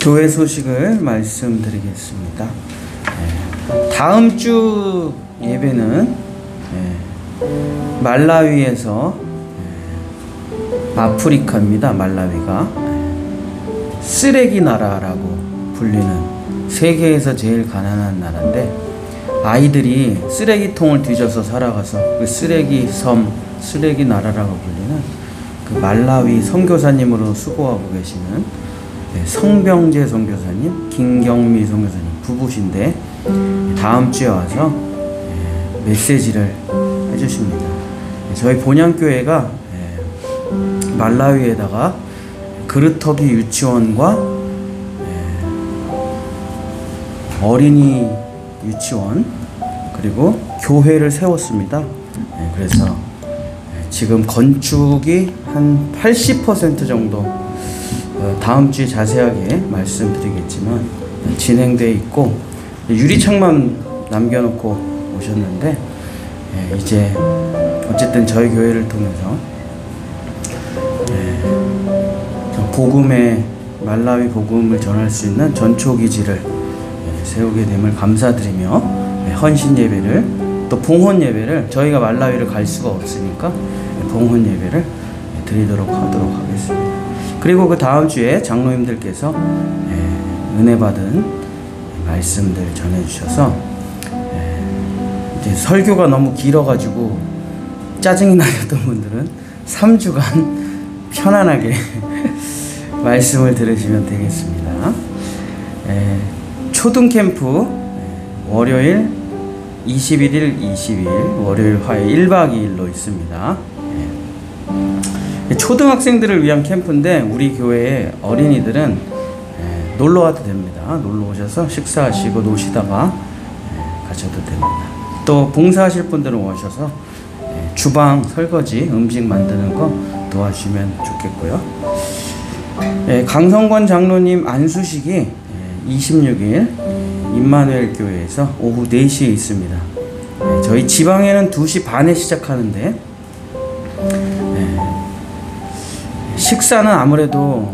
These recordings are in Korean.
교회 소식을 말씀드리겠습니다. 다음 주 예배는 말라위에서, 아프리카입니다. 말라위가 쓰레기 나라라고 불리는, 세계에서 제일 가난한 나라인데, 아이들이 쓰레기통을 뒤져서 살아가서 그 쓰레기 섬, 쓰레기 나라라고 불리는 그 말라위 선교사님으로 수고하고 계시는 성병재 선교사님, 김경미 선교사님 부부신데, 다음 주에 와서 메시지를 해주십니다. 저희 본향교회가 말라위에다가 그릇터기 유치원과 어린이 유치원, 그리고 교회를 세웠습니다. 그래서 지금 건축이 한 80% 정도, 다음 주에 자세하게 말씀드리겠지만 진행되어 있고, 유리창만 남겨놓고 오셨는데, 이제 어쨌든 저희 교회를 통해서 복음의, 말라위 복음을 전할 수 있는 전초기지를 세우게 됨을 감사드리며, 헌신 예배를, 또 봉헌 예배를, 저희가 말라위를 갈 수가 없으니까 봉헌 예배를 드리도록 하도록 하겠습니다. 그리고 그 다음 주에 장로님들께서 은혜 받은 말씀들 전해주셔서, 이제 설교가 너무 길어가지고 짜증이 나셨던 분들은 3주간 편안하게 말씀을 들으시면 되겠습니다. 초등 캠프 월요일 21일, 22일, 월요일, 화요일 1박 2일로 있습니다. 초등학생들을 위한 캠프인데, 우리 교회의 어린이들은 놀러 와도 됩니다. 놀러 오셔서 식사하시고 노시다가 가셔도 됩니다. 또 봉사하실 분들은 오셔서 주방 설거지, 음식 만드는 거 도와주시면 좋겠고요. 강성권 장로님 안수식이 26일 임마누엘 교회에서 오후 4시에 있습니다. 저희 지방에는 2시 반에 시작하는데, 식사는 아무래도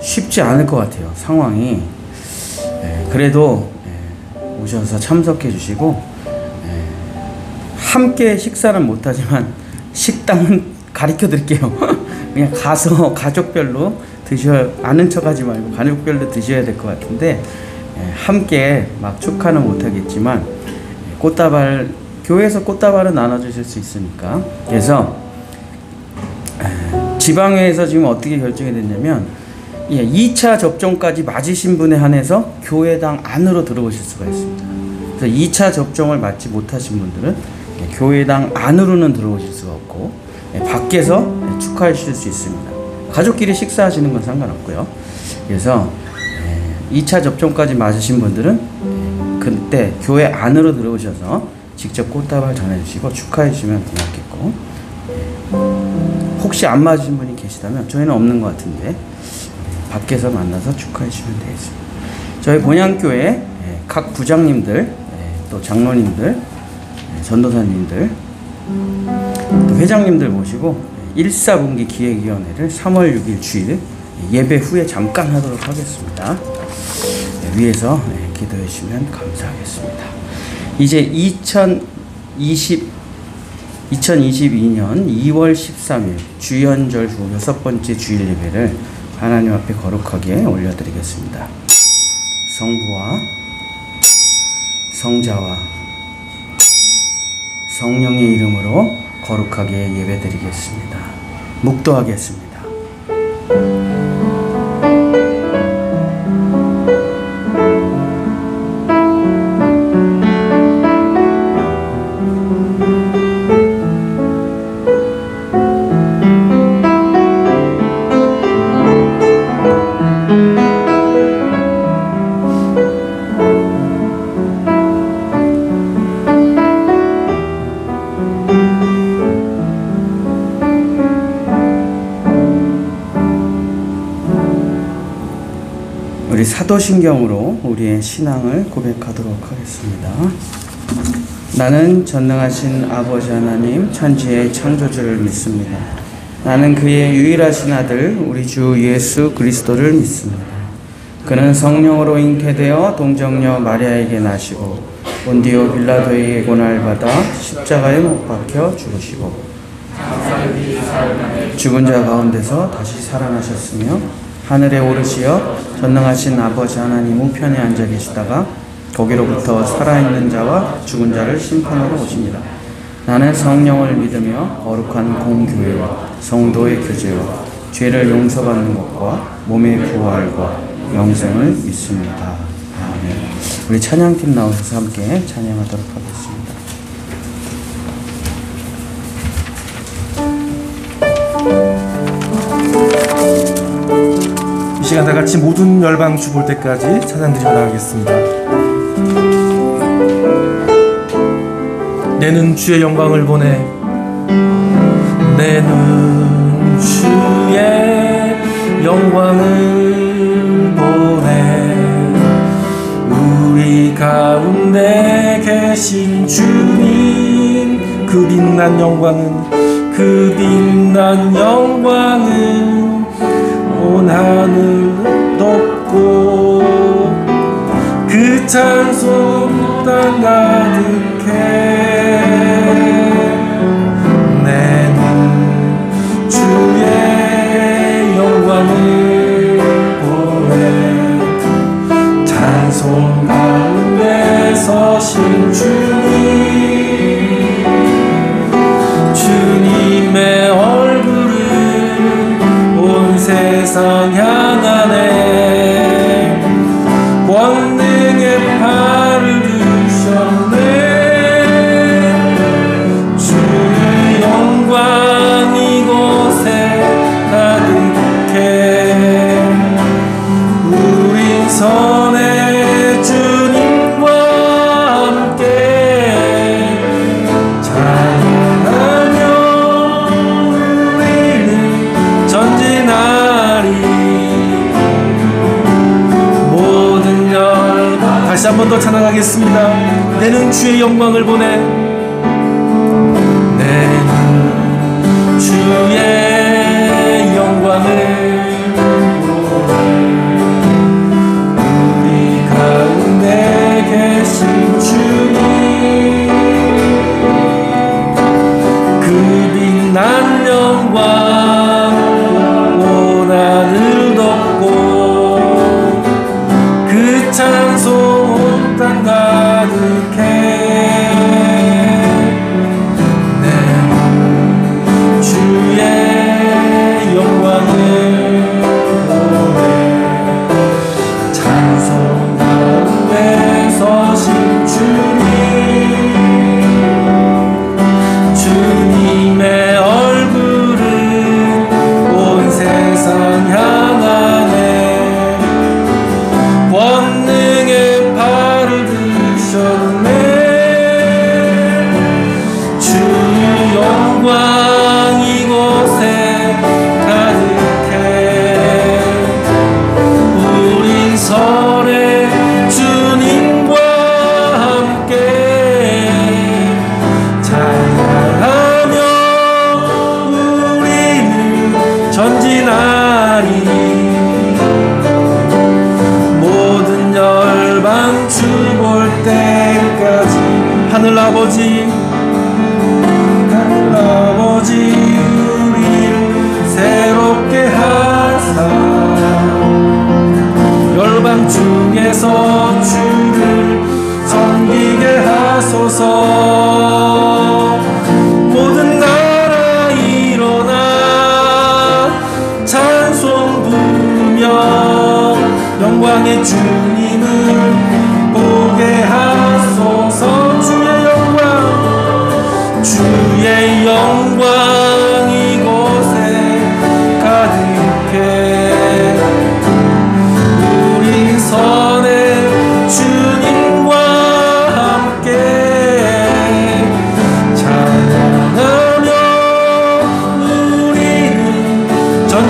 쉽지 않을 것 같아요, 상황이. 그래도 오셔서 참석해 주시고, 함께 식사는 못하지만 식당은 가르쳐 드릴게요. 그냥 가서 가족별로 아는 척 하지 말고 가족별로 드셔야 될 것 같은데, 함께 막 축하는 못하겠지만 꽃다발, 교회에서 꽃다발은 나눠주실 수 있으니까. 그래서 지방회에서 지금 어떻게 결정이 됐냐면, 2차 접종까지 맞으신 분에 한해서 교회당 안으로 들어오실 수가 있습니다. 그래서 2차 접종을 맞지 못하신 분들은 교회당 안으로는 들어오실 수가 없고, 밖에서 축하해 주실 수 있습니다. 가족끼리 식사하시는 건 상관없고요. 그래서 2차 접종까지 맞으신 분들은 그때 교회 안으로 들어오셔서 직접 꽃다발 전해주시고 축하해 주시면 고맙겠고, 혹시 안 맞으신 분이 계시다면, 저희는 없는 것 같은데 밖에서 만나서 축하해 주시면 되겠습니다. 저희 본향교회 각 부장님들, 또 장로님들, 전도사님들, 또 회장님들 모시고 1사분기 기획위원회를 3월 6일 주일 예배 후에 잠깐 하도록 하겠습니다. 위에서 기도해 주시면 감사하겠습니다. 이제 2022년 2월 13일 주연절 후 6번째 주일 예배를 하나님 앞에 거룩하게 올려드리겠습니다. 성부와 성자와 성령의 이름으로 거룩하게 예배드리겠습니다. 묵도하겠습니다. 우리 사도신경으로 우리의 신앙을 고백하도록 하겠습니다. 나는 전능하신 아버지 하나님 천지의 창조주를 믿습니다. 나는 그의 유일하신 아들 우리 주 예수 그리스도를 믿습니다. 그는 성령으로 잉태되어 동정녀 마리아에게 나시고 본디오 빌라도에게 고난을 받아 십자가에 못 박혀 죽으시고 죽은 자 가운데서 다시 살아나셨으며 하늘에 오르시어 전능하신 아버지 하나님 우편에 앉아 계시다가 거기로부터 살아있는 자와 죽은 자를 심판하러 오십니다. 나는 성령을 믿으며 거룩한 공교회와 성도의 교제와 죄를 용서받는 것과 몸의 부활과 영생을 믿습니다. 아멘. 우리 찬양팀 나오셔서 함께 찬양하도록 하겠습니다. 이 시간 다 같이 모든 열방주 볼 때까지 찬양드리며 나가겠습니다. 내는 주의 영광을 보내, 내는 주의 영광을 보내, 우리 가운데 계신 주님, 그 빛난 영광은, 그 빛난 영광은 온 하늘 덮고 그 찬송 땅 가득해. 내는 주의 영광을 보내, 찬송 가운데 서신 주님, 주님의 얼굴을 온 세상 향하네. 권능의 팔을 드셨네. 주의 영광 이곳에 가득해. 우린 선의 주님과 함께 찬양하며 우리는 전진하리. 모든 열 다시 한 번 더 찬양하겠습니다. 내는 주의 영광을 보내, 내는 주의 영광을 보내, 우리 가운데 계신 주님, 그 빛난 영광 온 하늘 덮고 그 찬송 온 땅 가득해. 내는 주의 영광을 보내, 찬송 가운데 서신 주님, 주님의 얼굴을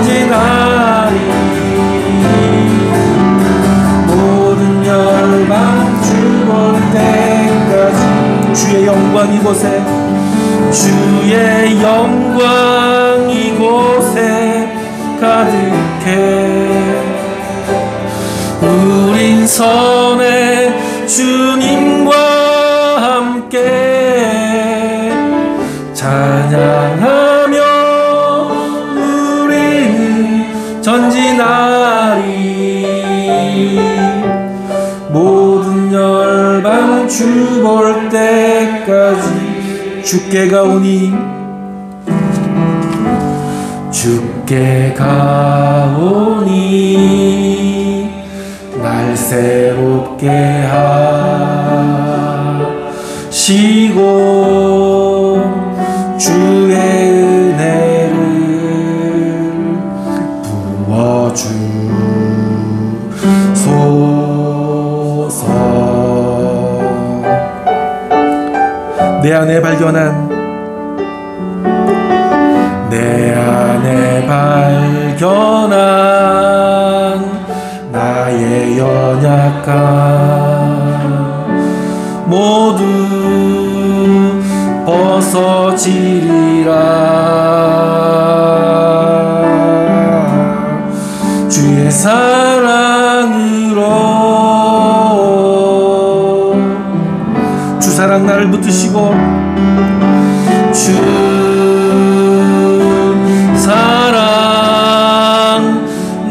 전진하리. 모든 열방 주볼 때까지 주의 영광 이곳에, 주의 영광 이곳에 가득해. 우린 선의 주님과 함께 찬양하며 우리는 전진하리. 모든 열방 주 볼 때까지 주께 가오니, 주께 가오니 날 새롭게 하시고 주의 은혜를 부어주소서. 내 안에 발견한 나의 연약함 모두 벗어지리라. 주의 사랑으로, 주 사랑 나를 붙드시고, 주 사랑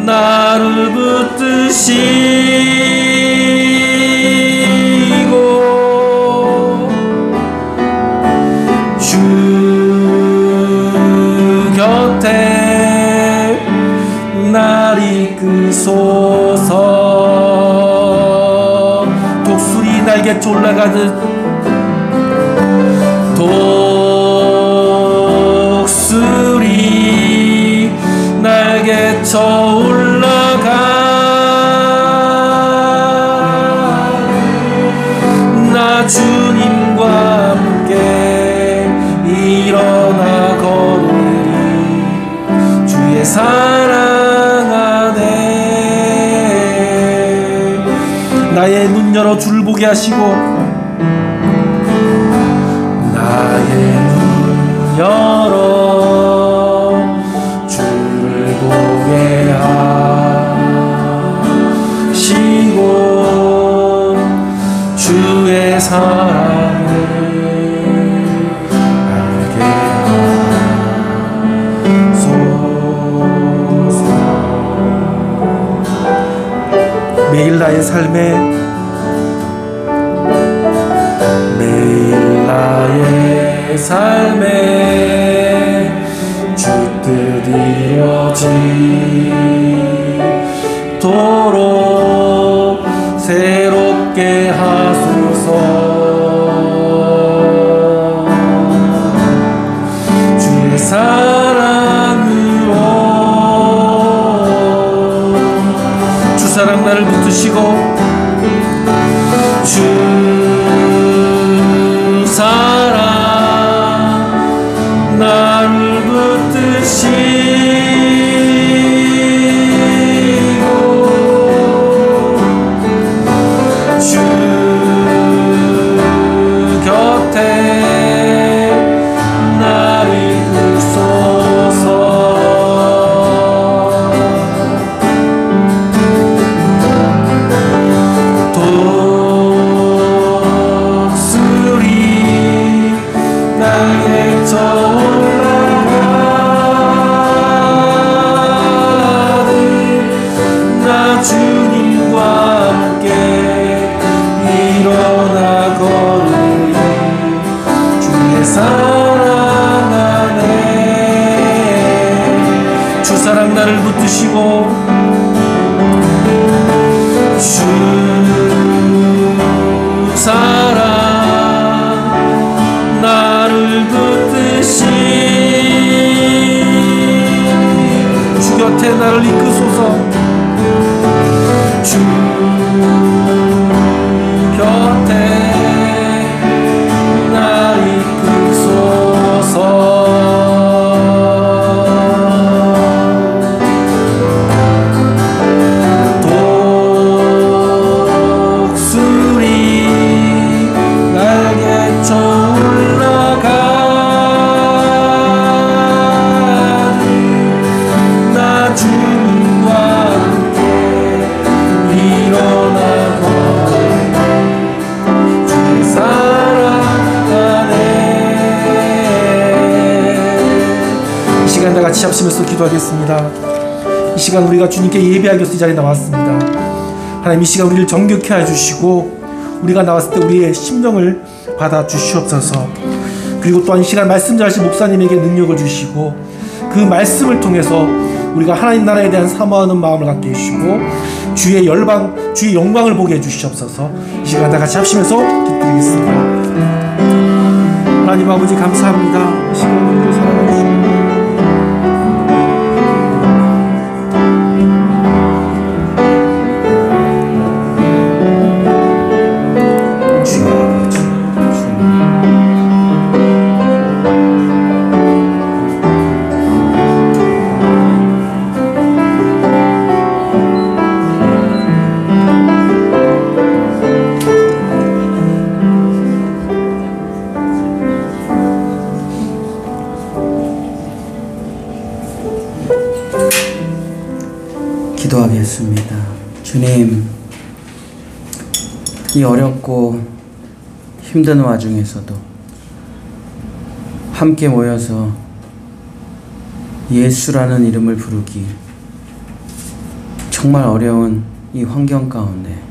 나를 붙드시고, 주 곁에 날 이끄소서. 독수리 날개 올라가듯, 독수리 날개쳐 올라가. 나 주님과 함께 일어나 걸으리. 주의 사랑 안에 나의 눈 열어 주를 보게 하시고, 나의 눈 열어 주를 보게 하시고, 주의 사랑을 알게 하소서. 매일 나의 삶에, 매일 나의 삶에 주 뜻 이루어지도록 새롭게 하소서. 주의 사랑으로, 주 사랑 나를 붙드시고, 주 사랑 나를 붙드시고, 주 곁에 날 이끄소서. 독수리 날개쳐 올라가듯 나 주님과 함께 일어나 걸으리. 주의 사랑 안에 주 사랑 나를 붙드시고, 주 사랑 나를 붙드시, 주 곁에 나를 이끄소서. 주 곁에 날 이끄소서. 위해서 기도하겠습니다. 이 시간 우리가 주님께 예배하기 위해서 이 자리에 나왔습니다. 하나님, 이 시간 우리를 정결케 해주시고 우리가 나왔을 때 우리의 심정을 받아 주시옵소서. 그리고 또한 이 시간 말씀 전하신 목사님에게 능력을 주시고 그 말씀을 통해서 우리가 하나님 나라에 대한 사모하는 마음을 갖게 해주시고 주의 열방, 주의 영광을 보게 해주시옵소서. 이 시간 다 같이 합심해서 기도드리겠습니다. 하나님 아버지 감사합니다. 이 시간 우리를 사랑해 주시고 기도하겠습니다. 주님, 이 어렵고 힘든 와중에서도 함께 모여서 예수라는 이름을 부르기 정말 어려운 이 환경 가운데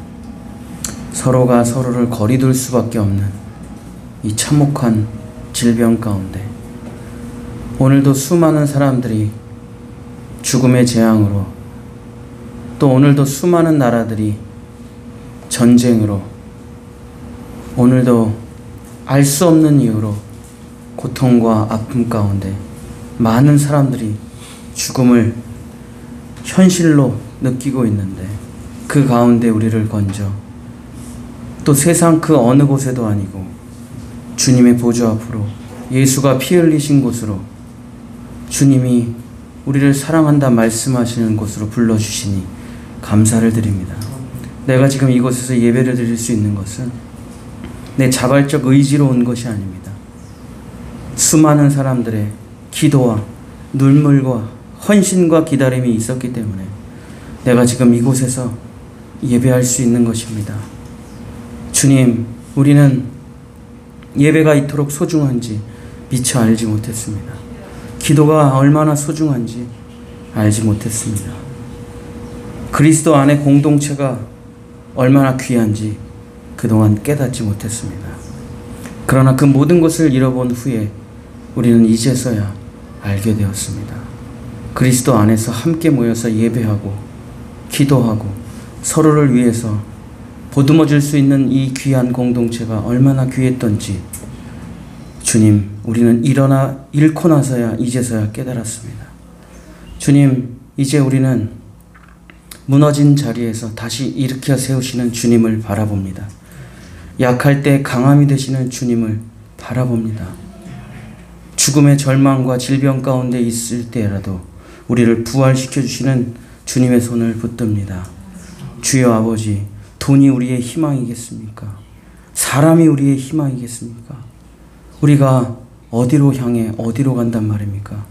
서로가 서로를 거리둘 수밖에 없는 이 참혹한 질병 가운데 오늘도 수많은 사람들이 죽음의 재앙으로, 또 오늘도 수많은 나라들이 전쟁으로, 오늘도 알 수 없는 이유로 고통과 아픔 가운데 많은 사람들이 죽음을 현실로 느끼고 있는데, 그 가운데 우리를 건져 또 세상 그 어느 곳에도 아니고 주님의 보좌 앞으로, 예수가 피 흘리신 곳으로, 주님이 우리를 사랑한다 말씀하시는 곳으로 불러주시니 감사를 드립니다. 내가 지금 이곳에서 예배를 드릴 수 있는 것은 내 자발적 의지로 온 것이 아닙니다. 수많은 사람들의 기도와 눈물과 헌신과 기다림이 있었기 때문에 내가 지금 이곳에서 예배할 수 있는 것입니다. 주님, 우리는 예배가 이토록 소중한지 미처 알지 못했습니다. 기도가 얼마나 소중한지 알지 못했습니다. 그리스도 안의 공동체가 얼마나 귀한지 그동안 깨닫지 못했습니다. 그러나 그 모든 것을 잃어본 후에 우리는 이제서야 알게 되었습니다. 그리스도 안에서 함께 모여서 예배하고 기도하고 서로를 위해서 보듬어줄 수 있는 이 귀한 공동체가 얼마나 귀했던지 주님, 우리는 잃고 나서야 이제서야 깨달았습니다. 주님, 이제 우리는 무너진 자리에서 다시 일으켜 세우시는 주님을 바라봅니다. 약할 때 강함이 되시는 주님을 바라봅니다. 죽음의 절망과 질병 가운데 있을 때라도 우리를 부활시켜 주시는 주님의 손을 붙듭니다. 주여 아버지, 돈이 우리의 희망이겠습니까? 사람이 우리의 희망이겠습니까? 우리가 어디로 향해 어디로 간단 말입니까?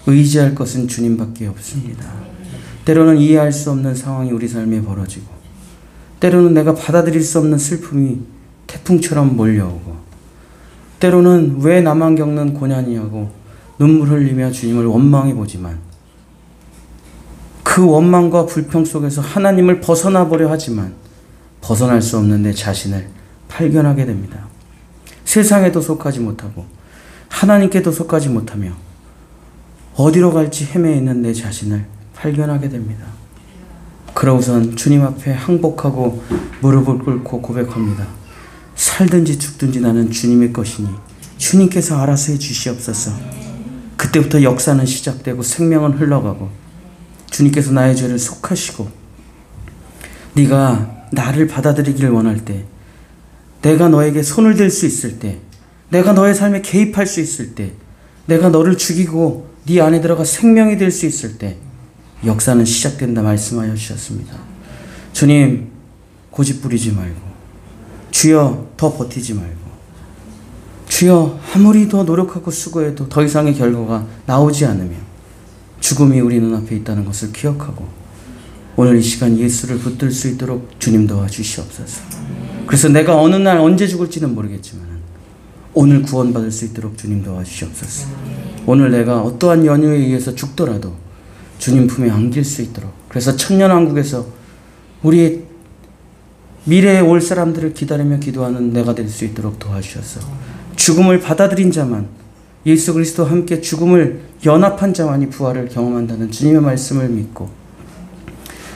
의지할 것은 주님밖에 없습니다. 때로는 이해할 수 없는 상황이 우리 삶에 벌어지고, 때로는 내가 받아들일 수 없는 슬픔이 태풍처럼 몰려오고, 때로는 왜 나만 겪는 고난이냐고 눈물 흘리며 주님을 원망해 보지만, 그 원망과 불평 속에서 하나님을 벗어나 보려 하지만 벗어날 수 없는 내 자신을 발견하게 됩니다. 세상에도 속하지 못하고 하나님께도 속하지 못하며 어디로 갈지 헤매 있는 내 자신을 발견하게 됩니다. 그러고선 주님 앞에 항복하고 무릎을 꿇고 고백합니다. 살든지 죽든지 나는 주님의 것이니 주님께서 알아서 해주시옵소서. 그때부터 역사는 시작되고 생명은 흘러가고 주님께서 나의 죄를 속하시고, 네가 나를 받아들이기를 원할 때, 내가 너에게 손을 댈 수 있을 때, 내가 너의 삶에 개입할 수 있을 때, 내가 너를 죽이고 네 안에 들어가 생명이 될 수 있을 때 역사는 시작된다 말씀하여 주셨습니다. 주님, 고집 부리지 말고, 주여 더 버티지 말고, 주여 아무리 더 노력하고 수고해도 더 이상의 결과가 나오지 않으며 죽음이 우리 눈앞에 있다는 것을 기억하고 오늘 이 시간 예수를 붙들 수 있도록 주님 도와주시옵소서. 그래서 내가 어느 날 언제 죽을지는 모르겠지만 오늘 구원받을 수 있도록 주님 도와주시옵소서. 오늘 내가 어떠한 연유에 의해서 죽더라도 주님 품에 안길 수 있도록, 그래서 천년왕국에서 우리의 미래에 올 사람들을 기다리며 기도하는 내가 될 수 있도록 도와주셔서 죽음을 받아들인 자만, 예수 그리스도와 함께 죽음을 연합한 자만이 부활을 경험한다는 주님의 말씀을 믿고,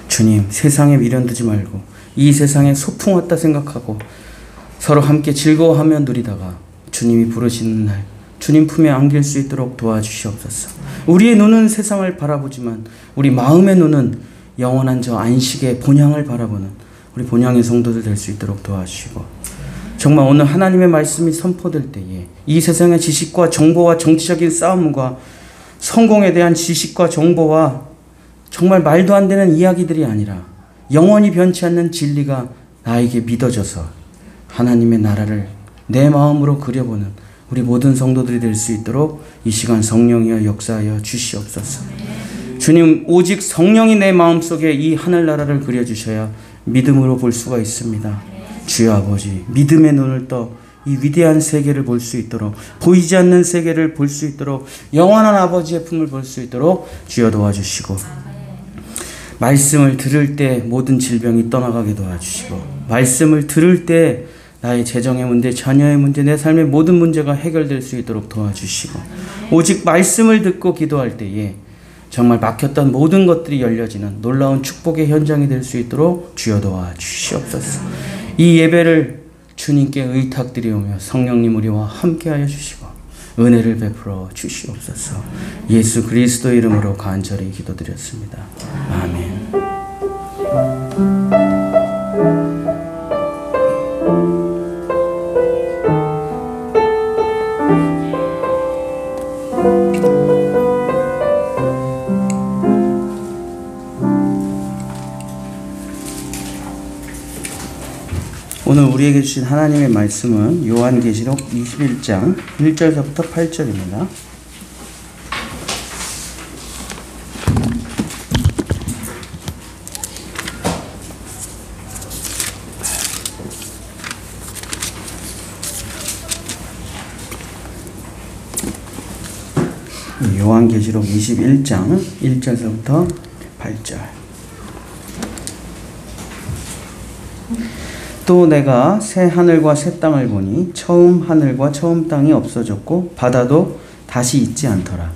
주님 세상에 미련두지 말고 이 세상에 소풍 왔다 생각하고 서로 함께 즐거워하며 누리다가 주님이 부르시는 날 주님 품에 안길 수 있도록 도와주시옵소서. 우리의 눈은 세상을 바라보지만 우리 마음의 눈은 영원한 저 안식의 본향을 바라보는 우리 본향의 성도들 될 수 있도록 도와주시고, 정말 오늘 하나님의 말씀이 선포될 때에 이 세상의 지식과 정보와 정치적인 싸움과 성공에 대한 지식과 정보와 정말 말도 안 되는 이야기들이 아니라 영원히 변치 않는 진리가 나에게 믿어져서 하나님의 나라를 내 마음으로 그려보는 우리 모든 성도들이 될 수 있도록 이 시간 성령이여 역사하여 주시옵소서. 주님, 오직 성령이 내 마음속에 이 하늘나라를 그려주셔야 믿음으로 볼 수가 있습니다. 주여 아버지, 믿음의 눈을 떠 이 위대한 세계를 볼 수 있도록, 보이지 않는 세계를 볼 수 있도록, 영원한 아버지의 품을 볼 수 있도록 주여 도와주시고, 말씀을 들을 때 모든 질병이 떠나가게 도와주시고, 말씀을 들을 때 나의 재정의 문제, 자녀의 문제, 내 삶의 모든 문제가 해결될 수 있도록 도와주시고, 오직 말씀을 듣고 기도할 때에 정말 막혔던 모든 것들이 열려지는 놀라운 축복의 현장이 될 수 있도록 주여 도와주시옵소서. 이 예배를 주님께 의탁드리오며 성령님 우리와 함께하여 주시고 은혜를 베풀어 주시옵소서. 예수 그리스도의 이름으로 간절히 기도드렸습니다. 아멘. 오늘 우리에게 주신 하나님의 말씀은 요한계시록 21장 1절서부터 8절입니다. 요한계시록 21장 1절서부터 8절. 또 내가 새 하늘과 새 땅을 보니 처음 하늘과 처음 땅이 없어졌고 바다도 다시 있지 않더라.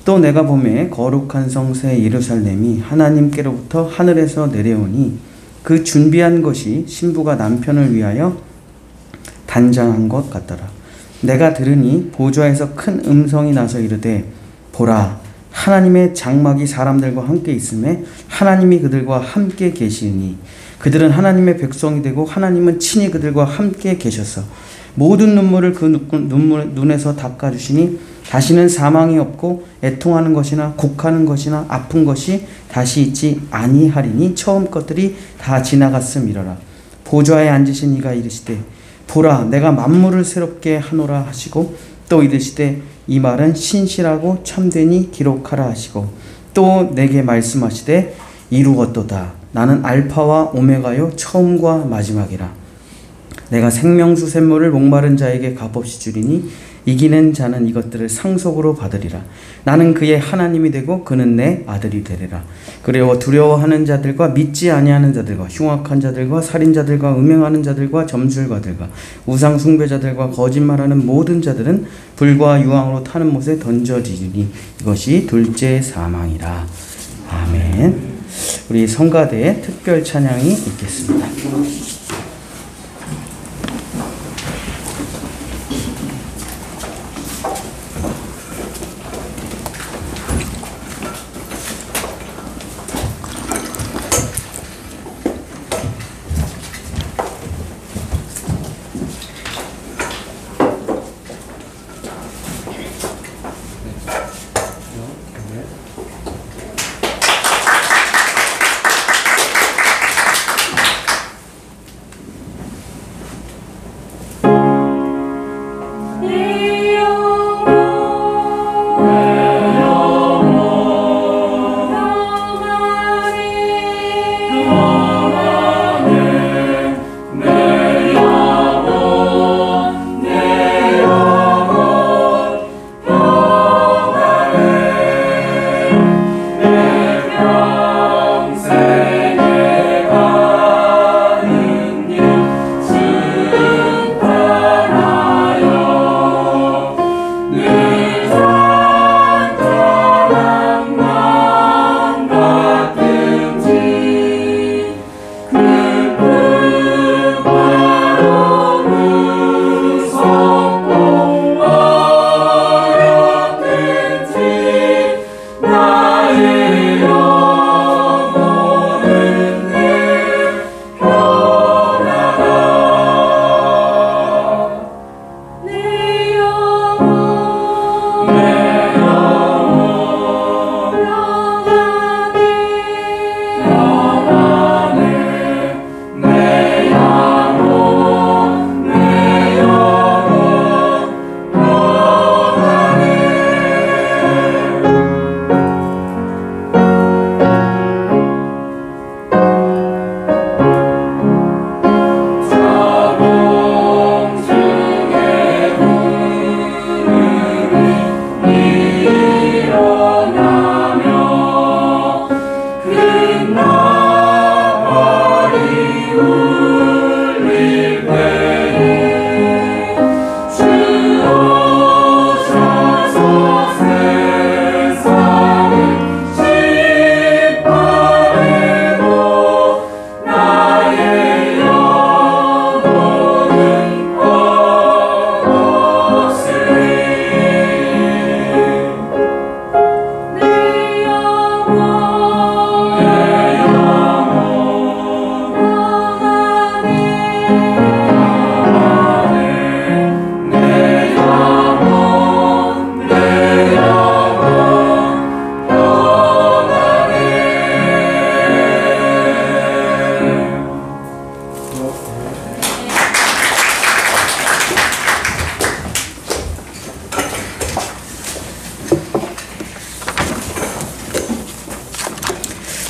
또 내가 보매 거룩한 성 새 예루살렘이 하나님께로부터 하늘에서 내려오니 그 준비한 것이 신부가 남편을 위하여 단장한 것 같더라. 내가 들으니 보좌에서 큰 음성이 나서 이르되 보라, 하나님의 장막이 사람들과 함께 있음에 하나님이 그들과 함께 계시니 그들은 하나님의 백성이 되고 하나님은 친히 그들과 함께 계셔서 모든 눈물을 그 눈에서 닦아주시니 다시는 사망이 없고 애통하는 것이나 곡하는 것이나 아픈 것이 다시 있지 아니하리니 처음 것들이 다 지나갔음이러라. 보좌에 앉으신 이가 이르시되 보라, 내가 만물을 새롭게 하노라 하시고 또 이르시되 이 말은 신실하고 참되니 기록하라 하시고 또 내게 말씀하시되 이루었도다. 나는 알파와 오메가요 처음과 마지막이라. 내가 생명수 샘물을 목마른 자에게 값없이 주리니 이기는 자는 이것들을 상속으로 받으리라. 나는 그의 하나님이 되고 그는 내 아들이 되리라. 그리고 두려워하는 자들과 믿지 아니하는 자들과 흉악한 자들과 살인자들과 음행하는 자들과 점술가들과 우상 숭배자들과 거짓말하는 모든 자들은 불과 유황으로 타는 못에 던져지리니 이것이 둘째 사망이라. 아멘. 우리 성가대의 특별 찬양이 있겠습니다.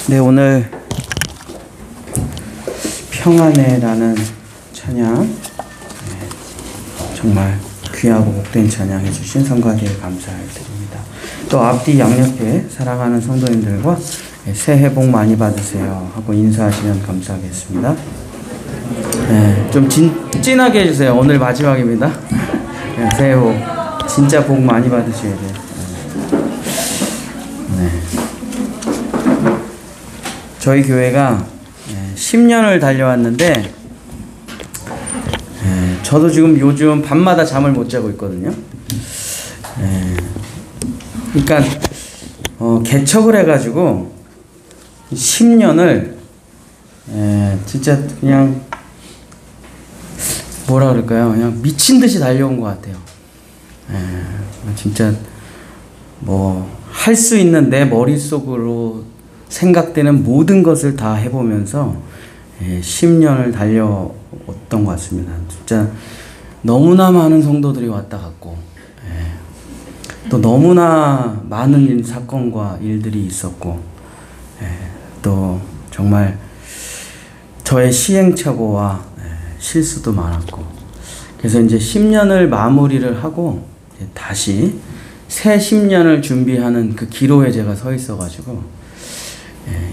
네, 오늘 평안해라는 찬양, 정말 귀하고 복된 찬양 해주신 성가대에 감사드립니다. 또 앞뒤 양옆에 사랑하는 성도님들과 새해 복 많이 받으세요 하고 인사하시면 감사하겠습니다. 좀 진하게 해주세요. 오늘 마지막입니다. 새해 복 진짜 복 많이 받으셔야 돼요. 저희 교회가 10년을 달려왔는데 저도 지금 요즘 밤마다 잠을 못 자고 있거든요. 그러니까 개척을 해가지고 10년을 진짜 그냥 뭐라 그럴까요? 그냥 미친 듯이 달려온 것 같아요. 진짜 뭐 할 수 있는 내 머릿속으로 생각되는 모든 것을 다 해보면서 10년을 달려왔던 것 같습니다. 진짜 너무나 많은 성도들이 왔다 갔고 또 너무나 많은 사건과 일들이 있었고 또 정말 저의 시행착오와 실수도 많았고 그래서 이제 10년을 마무리를 하고 다시 새 10년을 준비하는 그 기로에 제가 서 있어가지고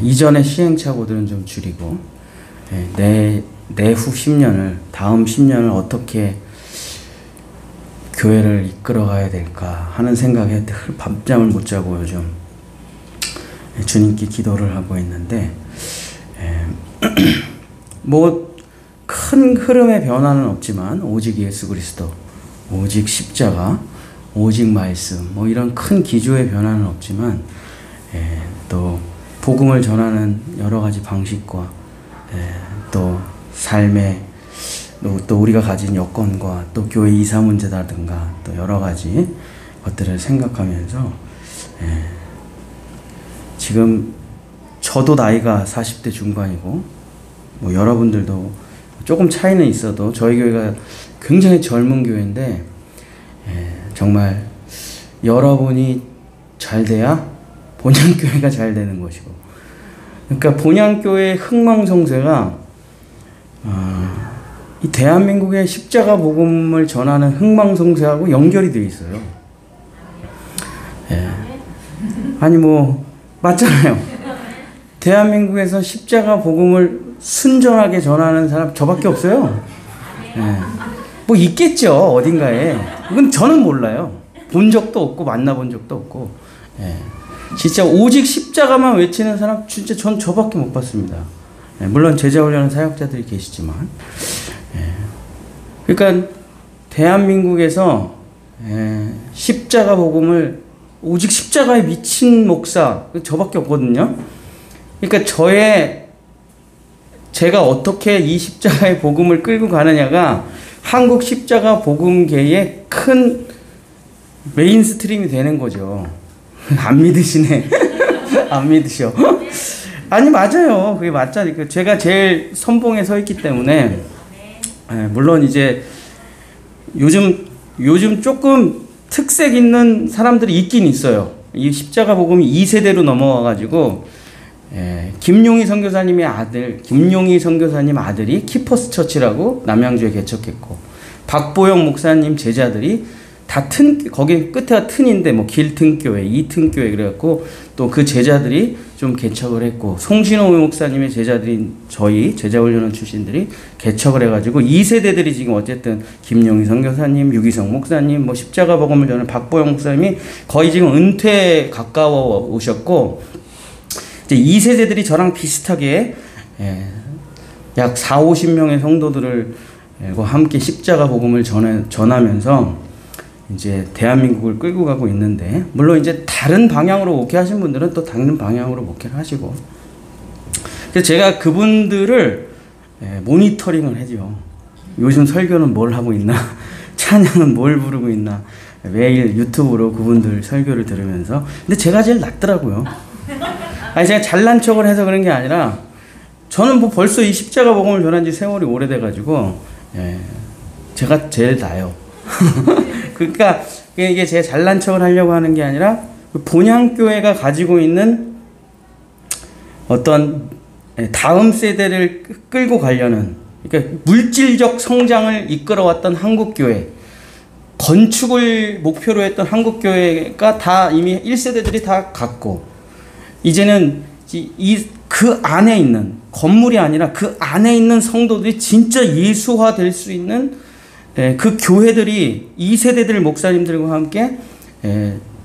이전의 시행착오들은 좀 줄이고 내후 10년을 다음 10년을 어떻게 교회를 이끌어가야 될까 하는 생각에 밤잠을 못 자고 요즘 주님께 기도를 하고 있는데 뭐 큰 흐름의 변화는 없지만 오직 예수 그리스도, 오직 십자가, 오직 말씀 뭐 이런 큰 기조의 변화는 없지만 또 복음을 전하는 여러 가지 방식과 또 삶의 또 우리가 가진 여건과 또 교회 이사 문제라든가 또 여러 가지 것들을 생각하면서 지금 저도 나이가 40대 중반이고 뭐 여러분들도 조금 차이는 있어도 저희 교회가 굉장히 젊은 교회인데 정말 여러분이 잘 돼야 본향교회가 잘 되는 것이고 그러니까 본향교회의 흥망성쇠가 이 대한민국의 십자가 복음을 전하는 흥망성쇠하고 연결이 되어 있어요. 아니 뭐 맞잖아요. 대한민국에서 십자가 복음을 순전하게 전하는 사람 저밖에 없어요. 뭐 있겠죠 어딘가에. 그건 저는 몰라요. 본 적도 없고 만나본 적도 없고. 진짜 오직 십자가만 외치는 사람 진짜 전 저밖에 못 봤습니다. 물론 제자 훈련하는 사역자들이 계시지만 그러니까 대한민국에서 십자가 복음을 오직 십자가에 미친 목사 저밖에 없거든요. 그러니까 제가 어떻게 이 십자가의 복음을 끌고 가느냐가 한국 십자가 복음계의 큰 메인스트림이 되는 거죠. 안 믿으시네. 안 믿으셔. 아니 맞아요. 그게 맞자니까. 제가 제일 선봉에 서 있기 때문에 물론 이제 요즘 조금 특색 있는 사람들이 있긴 있어요. 이 십자가 복음이 2세대로 넘어와가지고 김용희 선교사님의 아들, 김용희 선교사님 아들이 키퍼스 처치라고 남양주에 개척했고 박보영 목사님 제자들이 다 거기 끝에가 튼인데 뭐 길튼교회, 이튼교회 그래갖고 또 그 제자들이 좀 개척을 했고 송신호 목사님의 제자들인 저희 제자훈련원 출신들이 개척을 해가지고 2세대들이 지금 어쨌든 김용희 선교사님, 유기성 목사님, 뭐 십자가 복음을 전하는 박보영 목사님이 거의 지금 은퇴에 가까워 오셨고 이제 2세대들이 저랑 비슷하게 약 40-50명의 성도들을 함께 십자가 복음을 전하면서 이제 대한민국을 끌고 가고 있는데 물론 이제 다른 방향으로 목회하신 분들은 또 다른 방향으로 목회를 하시고 그래서 제가 그분들을 모니터링을 해죠. 요즘 설교는 뭘 하고 있나 찬양은 뭘 부르고 있나 매일 유튜브로 그분들 설교를 들으면서 근데 제가 제일 낫더라고요. 아니 제가 잘난 척을 해서 그런 게 아니라 저는 뭐 벌써 이 십자가 복음을 전한 지 세월이 오래돼가지고 제가 제일 나요. 그러니까 이게 제가 잘난 척을 하려고 하는 게 아니라 본향교회가 가지고 있는 어떤 다음 세대를 끌고 가려는, 그러니까 물질적 성장을 이끌어왔던 한국교회, 건축을 목표로 했던 한국교회가 다 이미 1세대들이 다 갔고, 이제는 그 안에 있는, 건물이 아니라 그 안에 있는 성도들이 진짜 예수화 될 수 있는 그 교회들이 2세대들 목사님들과 함께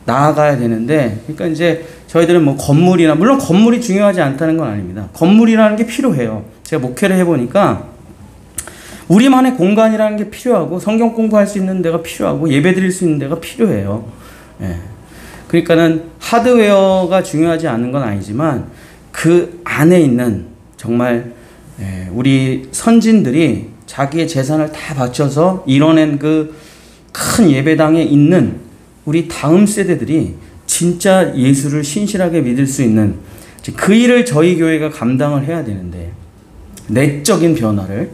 나아가야 되는데, 그러니까 이제 저희들은 뭐 건물이나, 물론 건물이 중요하지 않다는 건 아닙니다. 건물이라는 게 필요해요. 제가 목회를 해보니까 우리만의 공간이라는 게 필요하고, 성경 공부할 수 있는 데가 필요하고, 예배 드릴 수 있는 데가 필요해요. 그러니까는 하드웨어가 중요하지 않은 건 아니지만 그 안에 있는 정말 우리 선진들이 자기의 재산을 다 바쳐서 이뤄낸 그 큰 예배당에 있는 우리 다음 세대들이 진짜 예수를 신실하게 믿을 수 있는 그 일을 저희 교회가 감당을 해야 되는데, 내적인 변화를,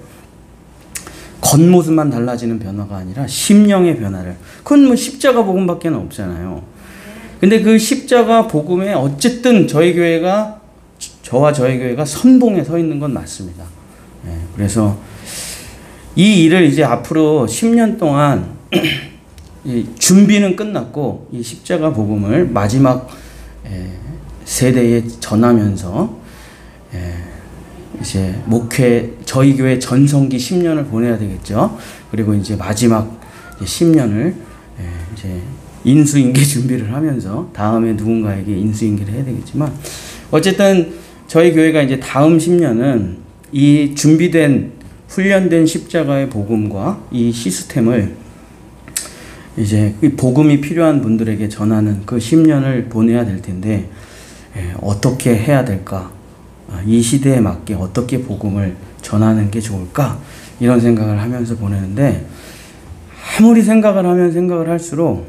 겉모습만 달라지는 변화가 아니라 심령의 변화를, 그건 뭐 십자가 복음밖에 없잖아요. 근데 그 십자가 복음에 어쨌든 저희 교회가, 저와 저희 교회가 선봉에 서 있는 건 맞습니다. 그래서 이 일을 이제 앞으로 10년 동안 준비는 끝났고, 이 십자가 복음을 마지막 세대에 전하면서 이제 목회, 저희 교회 전성기 10년을 보내야 되겠죠. 그리고 이제 마지막 10년을 이제 인수인계 준비를 하면서 다음에 누군가에게 인수인계를 해야 되겠지만, 어쨌든 저희 교회가 이제 다음 10년은 이 준비된, 훈련된 십자가의 복음과 이 시스템을 이제 이 복음이 필요한 분들에게 전하는 그 10년을 보내야 될 텐데, 어떻게 해야 될까? 이 시대에 맞게 어떻게 복음을 전하는 게 좋을까? 이런 생각을 하면서 보내는데, 아무리 생각을 하면 생각을 할수록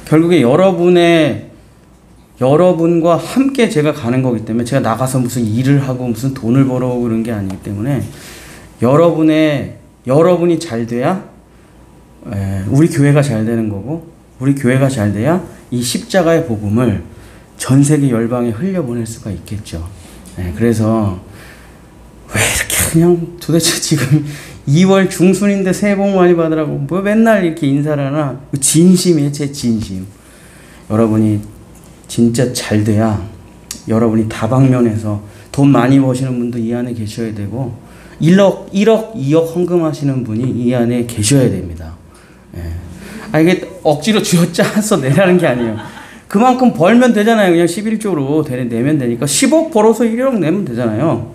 결국에 여러분과 함께 제가 가는 거기 때문에, 제가 나가서 무슨 일을 하고 무슨 돈을 벌어오고 그런 게 아니기 때문에, 여러분이 잘 돼야 우리 교회가 잘 되는 거고, 우리 교회가 잘 돼야 이 십자가의 복음을 전 세계 열방에 흘려보낼 수가 있겠죠. 그래서 왜 이렇게 그냥 도대체 지금 2월 중순인데 새해 복 많이 받으라고 뭐 맨날 이렇게 인사를 하나? 진심이에요, 제 진심. 여러분이 진짜 잘 돼야, 여러분이 다방면에서 돈 많이 버시는 분도 이 안에 계셔야 되고, 1억, 2억 헌금하시는 분이 이 안에 계셔야 됩니다. 이게 억지로 쥐어짜서 내라는 게 아니에요. 그만큼 벌면 되잖아요. 그냥 11조로 내면 되니까 10억 벌어서 1억 내면 되잖아요.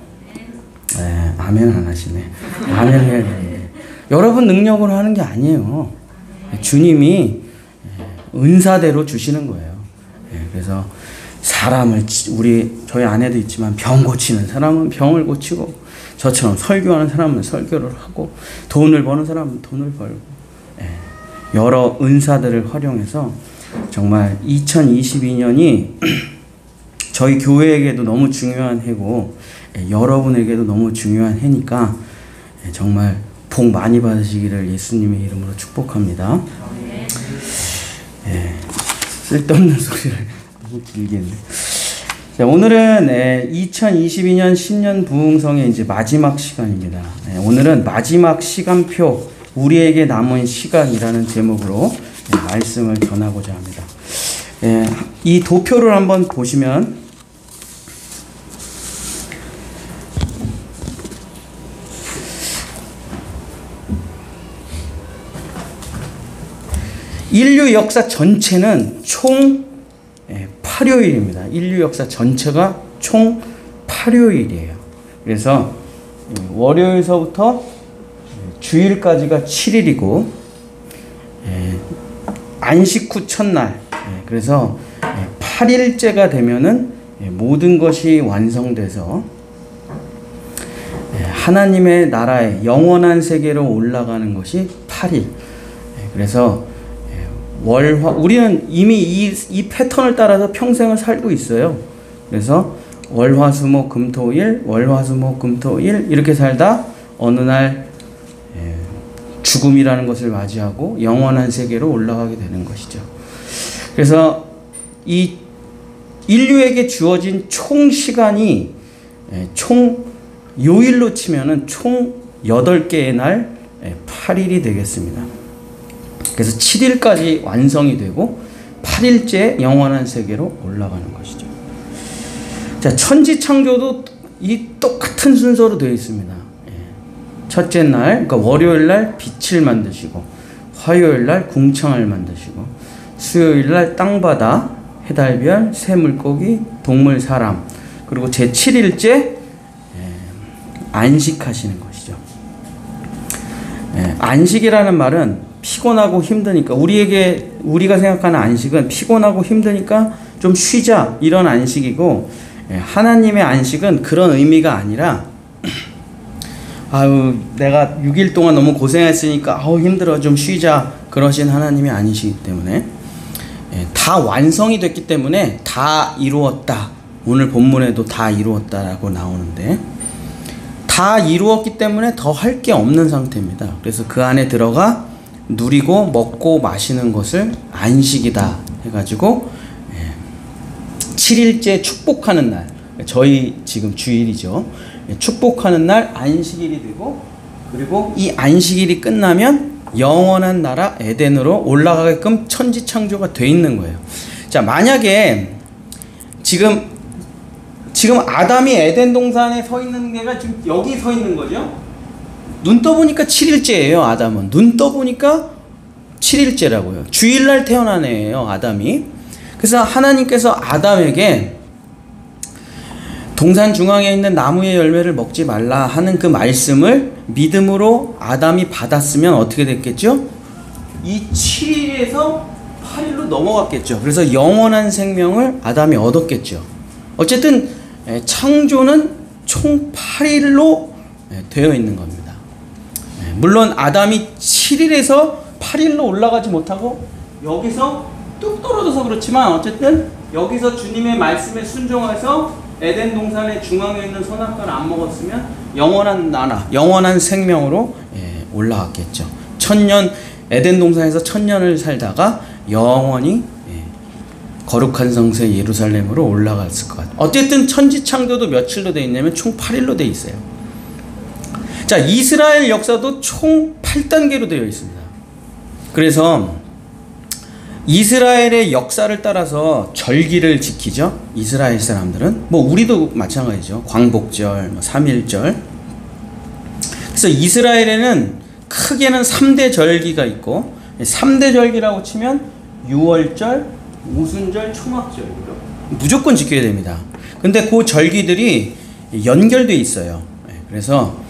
아멘 안 하시네. 아멘 해야 되는데. 여러분 능력으로 하는 게 아니에요. 주님이 은사대로 주시는 거예요. 그래서 사람을, 저희 안에도 있지만 병 고치는 사람은 병을 고치고, 저처럼 설교하는 사람은 설교를 하고, 돈을 버는 사람은 돈을 벌고, 여러 은사들을 활용해서 정말 2022년이 저희 교회에게도 너무 중요한 해고, 여러분에게도 너무 중요한 해니까 정말 복 많이 받으시기를 예수님의 이름으로 축복합니다. 쓸데없는 소리를 너무 길게 했네. 자, 오늘은 2022년 신년 부흥성의 이제 마지막 시간입니다. 오늘은 마지막 시간표, 우리에게 남은 시간이라는 제목으로 말씀을 전하고자 합니다. 이 도표를 한번 보시면 인류 역사 전체는 총 8요일입니다. 인류 역사 전체가 총 8요일이에요. 그래서 월요일서부터 주일까지가 7일이고, 안식 후 첫날, 그래서 8일째가 되면은 모든 것이 완성돼서 하나님의 나라의 영원한 세계로 올라가는 것이 8일. 그래서 우리는 이미 이 패턴을 따라서 평생을 살고 있어요. 그래서 월화수목금토일, 월화수목금토일 이렇게 살다 어느 날 죽음이라는 것을 맞이하고 영원한 세계로 올라가게 되는 것이죠. 그래서 이 인류에게 주어진 총 시간이 총 요일로 치면은 총 8개의 날 8일이 되겠습니다. 그래서 7일까지 완성이 되고 8일째 영원한 세계로 올라가는 것이죠. 자, 천지 창조도 이 똑같은 순서로 되어 있습니다. 첫째 날, 그러니까 월요일 날 빛을 만드시고, 화요일 날 궁창을 만드시고, 수요일 날 땅바다, 해달별, 새물고기, 동물, 사람, 그리고 제 7일째 안식하시는 것이죠. 안식이라는 말은 피곤하고 힘드니까, 우리가 생각하는 안식은 피곤하고 힘드니까 좀 쉬자, 이런 안식이고, 하나님의 안식은 그런 의미가 아니라 아유 내가 6일 동안 너무 고생했으니까 힘들어 좀 쉬자, 그러신 하나님이 아니시기 때문에 다 완성이 됐기 때문에 다 이루었다. 오늘 본문에도 다 이루었다라고 나오는데, 다 이루었기 때문에 더 할 게 없는 상태입니다. 그래서 그 안에 들어가 누리고 먹고 마시는 것을 안식이다 해가지고 7일째 축복하는 날, 저희 지금 주일이죠. 축복하는 날 안식일이 되고, 그리고 이 안식일이 끝나면 영원한 나라 에덴으로 올라가게끔 천지창조가 돼 있는 거예요. 자, 만약에 지금 아담이 에덴 동산에 서 있는 게가 지금 여기 서 있는 거죠. 눈 떠보니까 7일째예요. 아담은 눈 떠보니까 7일째라고요. 주일날 태어난 애예요, 아담이. 그래서 하나님께서 아담에게 동산 중앙에 있는 나무의 열매를 먹지 말라 하는 그 말씀을 믿음으로 아담이 받았으면 어떻게 됐겠죠? 이 7일에서 8일로 넘어갔겠죠. 그래서 영원한 생명을 아담이 얻었겠죠. 어쨌든 창조는 총 8일로 되어 있는 겁니다. 물론 아담이 7일에서 8일로 올라가지 못하고 여기서 뚝 떨어져서 그렇지만, 어쨌든 여기서 주님의 말씀에 순종해서 에덴 동산의 중앙에 있는 선악과를 안 먹었으면 영원한 나라, 영원한 생명으로 올라갔겠죠. 에덴 동산에서 1000년을 살다가 영원히 거룩한 성소 예루살렘으로 올라갔을 것 같아요. 어쨌든 천지창조도 며칠로 되어 있냐면 총 8일로 되어 있어요. 자, 이스라엘 역사도 총 8단계로 되어 있습니다. 그래서 이스라엘의 역사를 따라서 절기를 지키죠. 이스라엘 사람들은. 우리도 마찬가지죠. 광복절, 3.1절. 그래서 이스라엘에는 크게는 3대 절기가 있고, 3대 절기라고 치면 유월절, 오순절, 초막절이고요. 무조건 지켜야 됩니다. 근데 그 절기들이 연결돼 있어요. 그래서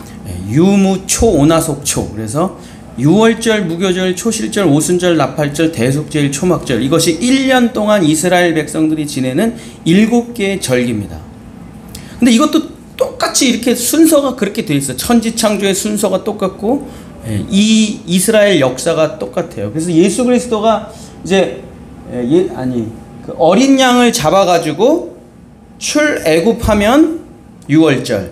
유무초 오나속초, 그래서 유월절, 무교절, 초실절, 오순절, 나팔절, 대속제일, 초막절, 이것이 1년 동안 이스라엘 백성들이 지내는 7개의 절기입니다. 근데 이것도 똑같이 이렇게 순서가 그렇게 돼 있어요. 천지창조의 순서가 똑같고 이 이스라엘 역사가 똑같아요. 그래서 예수 그리스도가 이제 그 어린 양을 잡아가지고 출애굽하면 유월절,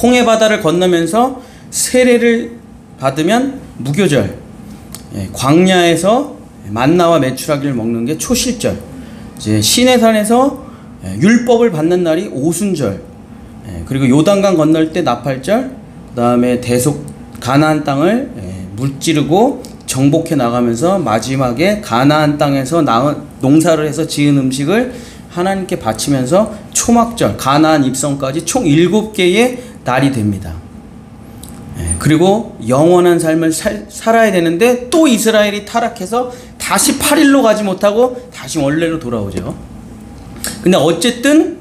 홍해 바다를 건너면서 세례를 받으면 무교절, 광야에서 만나와 메추라기를 먹는 게 초실절, 이제 시내산에서 율법을 받는 날이 오순절, 그리고 요단강 건널 때 나팔절, 그 다음에 가나안 땅을 물찌르고 정복해 나가면서 마지막에 가나안 땅에서 농사를 해서 지은 음식을 하나님께 바치면서 초막절, 가나안 입성까지 총 7개의 날이 됩니다. 그리고 영원한 삶을 살아야 되는데 또 이스라엘이 타락해서 다시 8일로 가지 못하고 다시 원래로 돌아오죠. 근데 어쨌든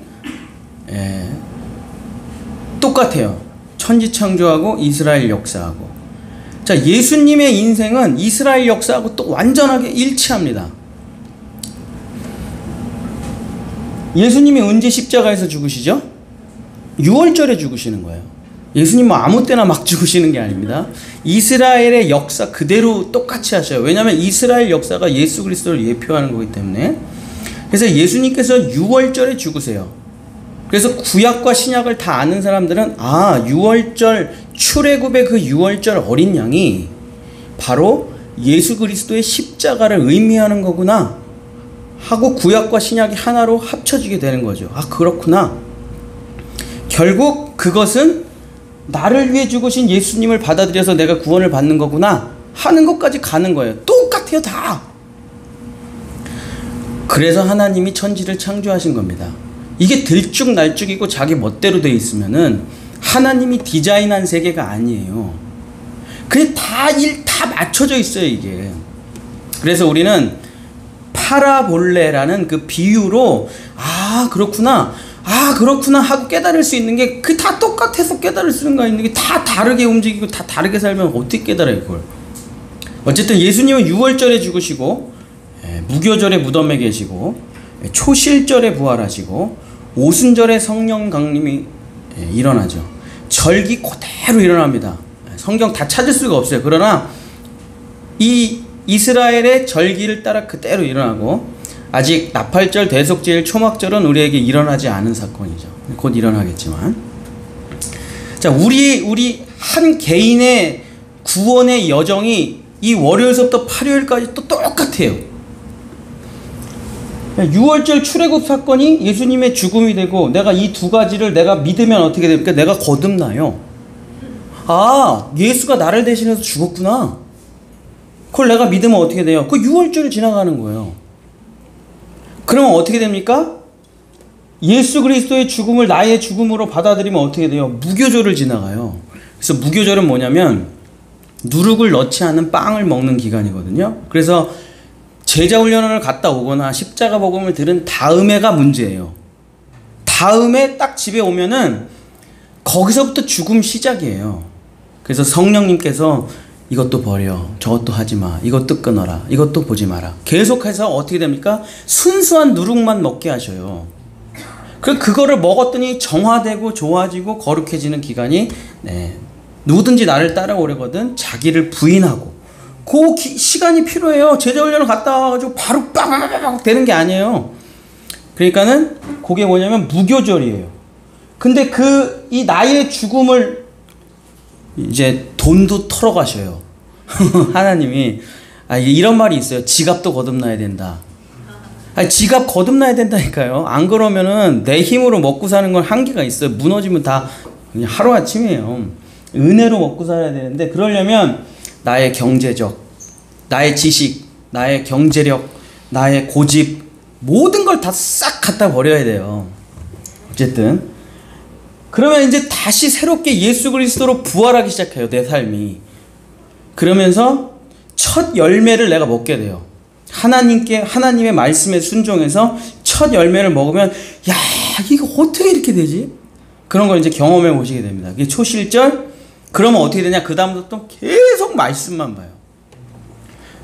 똑같아요. 천지창조하고 이스라엘 역사하고. 자, 예수님의 인생은 이스라엘 역사하고 또 완전하게 일치합니다. 예수님이 언제 십자가에서 죽으시죠? 6월절에 죽으시는 거예요. 예수님은 아무 때나 막 죽으시는 게 아닙니다. 이스라엘의 역사 그대로 똑같이 하셔요. 왜냐하면 이스라엘 역사가 예수 그리스도를 예표하는 거기 때문에. 그래서 예수님께서 6월절에 죽으세요. 그래서 구약과 신약을 다 아는 사람들은 6월절 출애굽의 그 6월절 어린 양이 바로 예수 그리스도의 십자가를 의미하는 거구나 하고 구약과 신약이 하나로 합쳐지게 되는 거죠. 아, 그렇구나. 결국 그것은 나를 위해 죽으신 예수님을 받아들여서 내가 구원을 받는 거구나 하는 것까지 가는 거예요. 똑같아요, 다. 그래서 하나님이 천지를 창조하신 겁니다. 이게 들쭉날쭉이고 자기 멋대로 돼 있으면은 하나님이 디자인한 세계가 아니에요. 그냥 다 맞춰져 있어요, 이게. 그래서 우리는 파라볼레라는 그 비유로 아, 그렇구나 하고 깨달을 수 있는 게 그 다 똑같아서 깨달을 수가 있는 게 다 다르게 움직이고 다 다르게 살면 어떻게 깨달아요, 이걸. 어쨌든 예수님은 유월절에 죽으시고 무교절에 무덤에 계시고 초실절에 부활하시고 오순절에 성령 강림이 일어나죠. 절기 그대로 일어납니다. 성경 다 찾을 수가 없어요. 그러나 이 이스라엘의 절기를 따라 그대로 일어나고 아직 나팔절, 대속제일, 초막절은 우리에게 일어나지 않은 사건이죠. 곧 일어나겠지만, 자, 우리 한 개인의 구원의 여정이 이 월요일서부터 8요일까지 또 똑같아요. 6월절 출애굽 사건이 예수님의 죽음이 되고 내가 이 두 가지를 내가 믿으면 어떻게 됩니까? 내가 거듭나요. 아, 예수가 나를 대신해서 죽었구나. 그걸 내가 믿으면 어떻게 돼요? 그 6월절을 지나가는 거예요. 그러면 어떻게 됩니까? 예수 그리스도의 죽음을 나의 죽음으로 받아들이면 어떻게 돼요? 무교절을 지나가요. 그래서 무교절은 뭐냐면 누룩을 넣지 않은 빵을 먹는 기간이거든요. 그래서 제자 훈련을 갔다 오거나 십자가 복음을 들은 다음에가 문제예요. 다음에 딱 집에 오면은 거기서부터 죽음 시작이에요. 그래서 성령님께서 이것도 버려, 저것도 하지 마, 이것도 끊어라, 이것도 보지 마라. 계속해서 어떻게 됩니까? 순수한 누룩만 먹게 하셔요. 그거를 먹었더니 정화되고 좋아지고 거룩해지는 기간이 누구든지 나를 따라오려거든 자기를 부인하고 그 시간이 필요해요. 제자훈련을 갔다 와가지고 바로 빵 되는 게 아니에요. 그러니까는 그게 뭐냐면 무교절이에요. 근데 이 나의 죽음을 이제 돈도 털어가셔요. 하나님이. 이런 말이 있어요. 지갑도 거듭나야 된다. 지갑 거듭나야 된다니까요. 안 그러면은 내 힘으로 먹고 사는 건 한계가 있어요. 무너지면 다 그냥 하루아침이에요. 은혜로 먹고 살아야 되는데, 그러려면 나의 경제적, 나의 지식, 나의 경제력, 나의 고집, 모든 걸 다 싹 갖다 버려야 돼요. 어쨌든 그러면 이제 다시 새롭게 예수 그리스도로 부활하기 시작해요, 내 삶이. 그러면서 첫 열매를 내가 먹게 돼요. 하나님의 말씀에 순종해서 첫 열매를 먹으면, 야, 이거 어떻게 이렇게 되지? 그런 걸 이제 경험해 보시게 됩니다. 이게 초실절. 그러면 어떻게 되냐? 그 다음부터 또 계속 말씀만 봐요.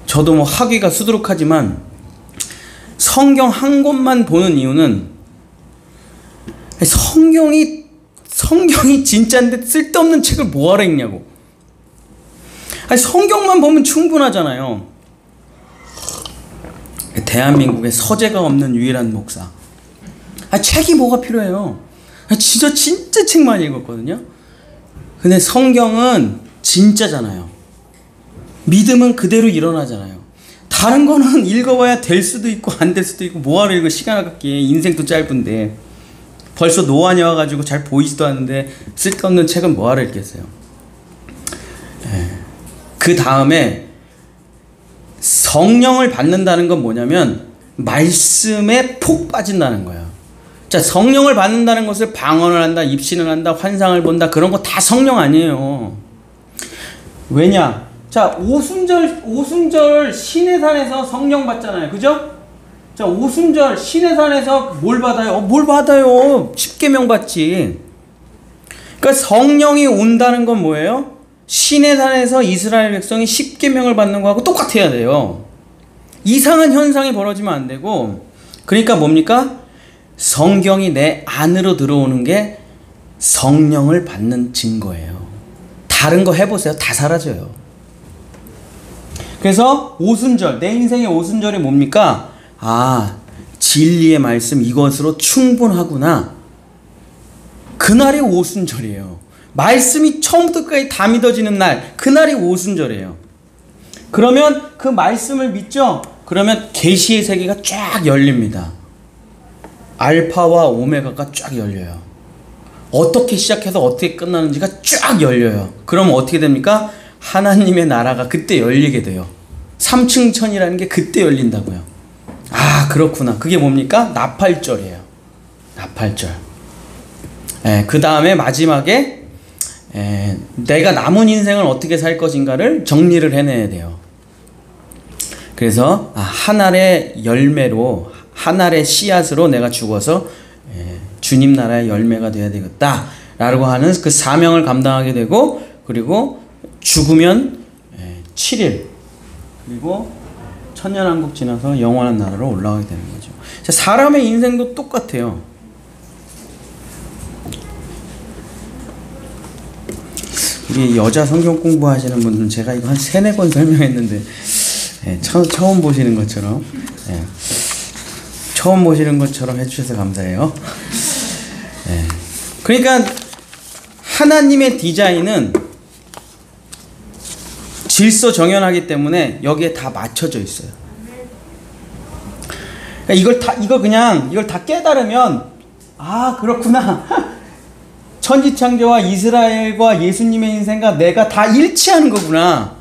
저도 뭐 하기가 수두룩하지만 성경 한 권만 보는 이유는 성경이 진짜인데 쓸데없는 책을 뭐하러 읽냐고. 성경만 보면 충분하잖아요. 대한민국에 서재가 없는 유일한 목사. 책이 뭐가 필요해요? 진짜 책 많이 읽었거든요. 근데 성경은 진짜잖아요. 믿음은 그대로 일어나잖아요. 다른 거는 읽어봐야 될 수도 있고 안 될 수도 있고 뭐하러 읽어, 시간 아깝게. 인생도 짧은데. 벌써 노안이 와가지고 잘 보이지도 않는데 쓸데없는 책은 뭐하러 읽겠어요. 그 다음에 성령을 받는다는 건 뭐냐면 말씀에 푹 빠진다는 거예요. 자, 성령을 받는다는 것을 방언을 한다, 입신을 한다, 환상을 본다, 그런 거 다 성령 아니에요. 왜냐? 자, 오순절 시내산에서 성령 받잖아요. 그죠? 자, 오순절 시내산에서 뭘 받아요? 뭘 받아요? 10계명 받지. 그러니까 성령이 온다는 건 뭐예요? 시내산에서 이스라엘 백성이 10계명을 받는 거하고 똑같아야 돼요. 이상한 현상이 벌어지면 안 되고, 그러니까 뭡니까? 성경이 내 안으로 들어오는 게 성령을 받는 증거예요. 다른 거 해보세요. 다 사라져요. 그래서 오순절, 내 인생의 오순절이 뭡니까? 진리의 말씀 이것으로 충분하구나. 그날이 오순절이에요. 말씀이 처음부터 끝까지 다 믿어지는 날, 그날이 오순절이에요. 그러면 그 말씀을 믿죠? 그러면 계시의 세계가 쫙 열립니다. 알파와 오메가가 쫙 열려요. 어떻게 시작해서 어떻게 끝나는지가 쫙 열려요. 그러면 어떻게 됩니까? 하나님의 나라가 그때 열리게 돼요. 삼층천이라는 게 그때 열린다고요. 아, 그렇구나. 그게 뭡니까? 나팔절이에요. 나팔절. 그 다음에 마지막에 내가 남은 인생을 어떻게 살 것인가를 정리를 해내야 돼요. 그래서 한 알의 열매로, 한 알의 씨앗으로 내가 죽어서 주님 나라의 열매가 되어야 되겠다 라고 하는 그 사명을 감당하게 되고, 그리고 죽으면 7일, 그리고 천년왕국 지나서 영원한 나라로 올라가게 되는 거죠. 사람의 인생도 똑같아요. 우리 여자 성경 공부하시는 분들은 제가 이거 한 3-4권 설명했는데 처음 보시는 것처럼 처음 보시는 것처럼 해주셔서 감사해요. 그러니까 하나님의 디자인은 질서 정연하기 때문에 여기에 다 맞춰져 있어요. 그러니까 이걸 다 깨달으면, 아, 그렇구나. 천지창조와 이스라엘과 예수님의 인생과 내가 다 일치하는 거구나.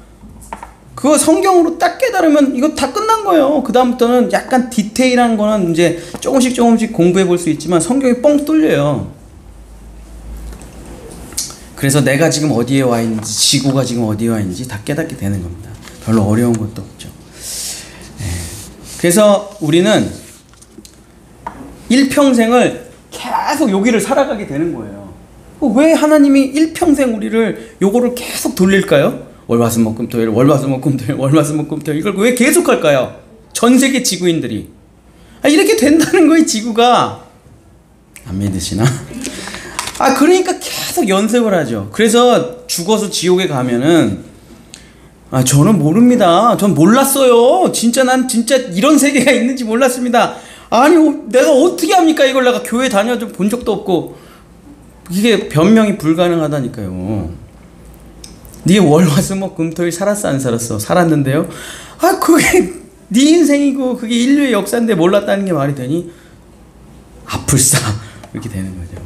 그거 성경으로 딱 깨달으면 이거 다 끝난 거예요. 그 다음부터는 약간 디테일한 거는 이제 조금씩 공부해 볼 수 있지만 성경이 뻥 뚫려요. 그래서 내가 지금 어디에 와 있는지, 지구가 지금 어디에 와 있는지 다 깨닫게 되는 겁니다. 별로 어려운 것도 없죠. 그래서 우리는 일평생을 계속 여기를 살아가게 되는 거예요. 왜 하나님이 일평생 우리를 요거를 계속 돌릴까요? 월화수목금토일, 월화수목금토일, 월화수목금토일, 이걸 왜 계속 할까요? 전 세계 지구인들이. 이렇게 된다는 거예요, 지구가. 안 믿으시나? 그러니까 계속 연습을 하죠. 그래서 죽어서 지옥에 가면은, 저는 모릅니다. 전 몰랐어요. 난 진짜 이런 세계가 있는지 몰랐습니다. 아니, 내가 어떻게 합니까? 이걸 내가 교회 다녀도 본 적도 없고. 이게 변명이 불가능하다니까요. 네 월화수목금토일 살았어, 안 살았어? 살았는데요. 그게 네 인생이고 그게 인류의 역사인데 몰랐다는 게 말이 되니? 아플싸. 이렇게 되는 거죠.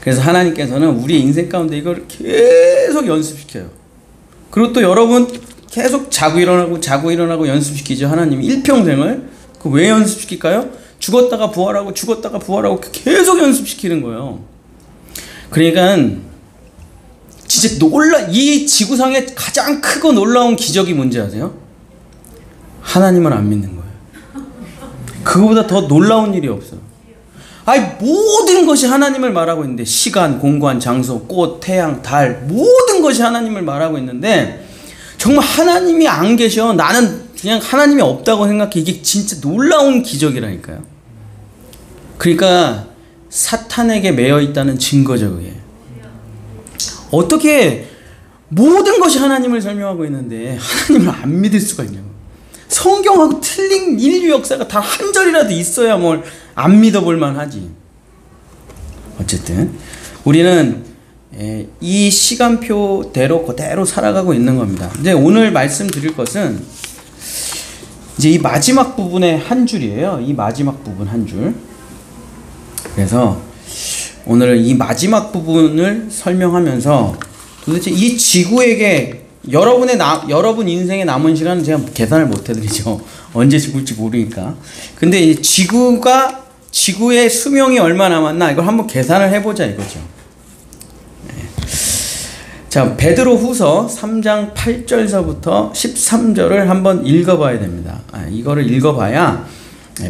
그래서 하나님께서는 우리의 인생 가운데 이걸 계속 연습시켜요. 그리고 또 여러분 계속 자고 일어나고 연습시키죠. 하나님이 일평생을. 그 왜 연습시킬까요? 죽었다가 부활하고 계속 연습시키는 거예요. 그러니까 진짜 이 지구상에 가장 크고 놀라운 기적이 뭔지 아세요? 하나님을 안 믿는 거예요. 그거보다 더 놀라운 일이 없어. 모든 것이 하나님을 말하고 있는데, 시간, 공간, 장소, 꽃, 태양, 달, 모든 것이 하나님을 말하고 있는데 정말 하나님이 안 계셔. 나는 그냥 하나님이 없다고 생각해. 이게 진짜 놀라운 기적이라니까요. 그러니까 사탄에게 매여 있다는 증거죠, 그게. 어떻게 모든 것이 하나님을 설명하고 있는데 하나님을 안 믿을 수가 있냐고. 성경하고 틀린 인류 역사가 다 한 절이라도 있어야 뭘 안 믿어볼 만하지. 어쨌든 우리는 이 시간표대로 그대로 살아가고 있는 겁니다. 이제 오늘 말씀드릴 것은 이제 이 마지막 부분의 한 줄이에요. 이 마지막 부분 한 줄. 그래서 오늘은 이 마지막 부분을 설명하면서 도대체 이 지구에게 여러분 인생에 남은 시간은 제가 계산을 못 해드리죠. 언제 죽을지 모르니까. 근데 이 지구의 수명이 얼마 남았나 이걸 한번 계산을 해보자 이거죠. 자, 베드로 후서 3장 8절서부터 13절을 한번 읽어봐야 됩니다. 이거를 읽어봐야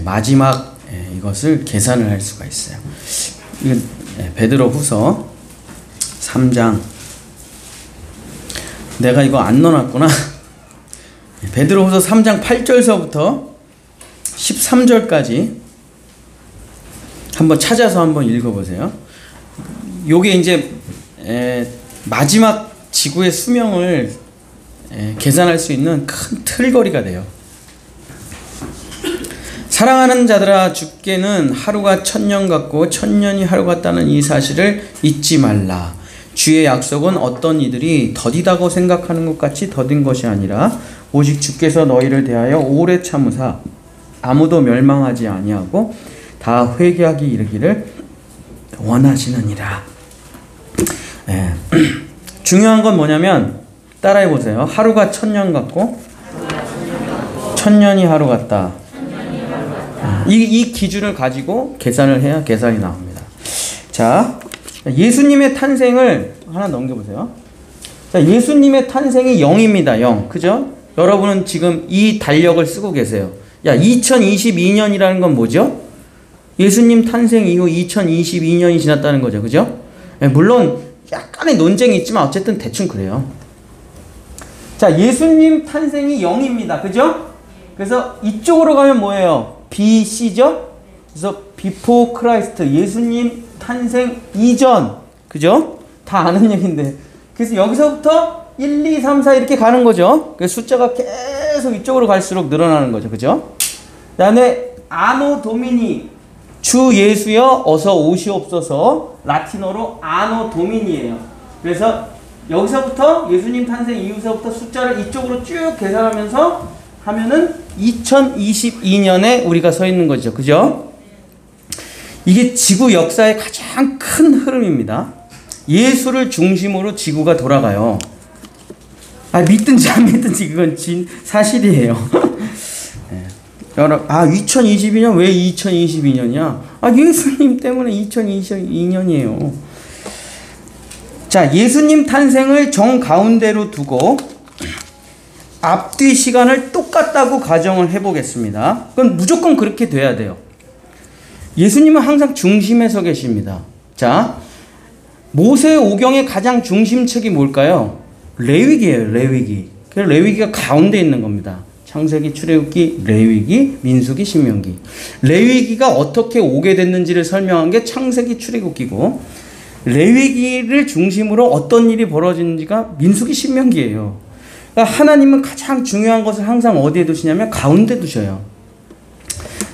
마지막 이것을 계산을 할 수가 있어요. 베드로 후서 3장, 내가 이거 안 넣어놨구나. 베드로 후서 3장 8절서부터 13절까지 한번 찾아서 한번 읽어보세요. 요게 이제 마지막 지구의 수명을 계산할 수 있는 큰 틀거리가 돼요. 사랑하는 자들아, 주께는 하루가 1000년 같고 1000년이 하루 같다는 이 사실을 잊지 말라. 주의 약속은 어떤 이들이 더디다고 생각하는 것 같이 더딘 것이 아니라 오직 주께서 너희를 대하여 오래 참으사 아무도 멸망하지 아니하고 다 회개하기 이르기를 원하시느니라. 예. 중요한 건 뭐냐면 따라해 보세요. 하루가 1000년 같고 1000년이 하루 같다. 이 기준을 가지고 계산을 해야 계산이 나옵니다. 자, 예수님의 탄생을 하나 넘겨보세요. 자, 예수님의 탄생이 0입니다. 0. 그죠? 여러분은 지금 이 달력을 쓰고 계세요. 야, 2022년이라는 건 뭐죠? 예수님 탄생 이후 2022년이 지났다는 거죠. 그죠? 물론 약간의 논쟁이 있지만 어쨌든 대충 그래요. 자, 예수님 탄생이 0입니다. 그죠? 그래서 이쪽으로 가면 뭐예요? BC죠? 그래서 Before Christ, 예수님 탄생 이전. 그죠? 다 아는 얘기인데. 그래서 여기서부터 1, 2, 3, 4 이렇게 가는 거죠. 그래서 숫자가 계속 이쪽으로 갈수록 늘어나는 거죠. 그죠? 그 다음에 아노 도미니, 주 예수여 어서 오시옵소서, 라틴어로 아노 도미니예요. 그래서 여기서부터 예수님 탄생 이후서부터 숫자를 이쪽으로 쭉 계산하면서 하면은 2022년에 우리가 서 있는 거죠. 그죠? 이게 지구 역사의 가장 큰 흐름입니다. 예수를 중심으로 지구가 돌아가요. 믿든지 안 믿든지 그건 사실이에요. 네. 2022년 왜 2022년이야? 예수님 때문에 2022년이에요. 자, 예수님 탄생을 정 가운데로 두고 앞뒤 시간을 똑같다고 가정을 해보겠습니다. 그건 무조건 그렇게 돼야 돼요. 예수님은 항상 중심에 서 계십니다. 자, 모세 오경의 가장 중심책이 뭘까요? 레위기예요. 레위기. 그래서 레위기가 가운데 있는 겁니다. 창세기, 출애굽기, 레위기, 민수기, 신명기. 레위기가 어떻게 오게 됐는지를 설명한 게 창세기, 출애굽기고, 레위기를 중심으로 어떤 일이 벌어지는지가 민수기, 신명기예요. 그러니까 하나님은 가장 중요한 것을 항상 어디에 두시냐면 가운데 두셔요.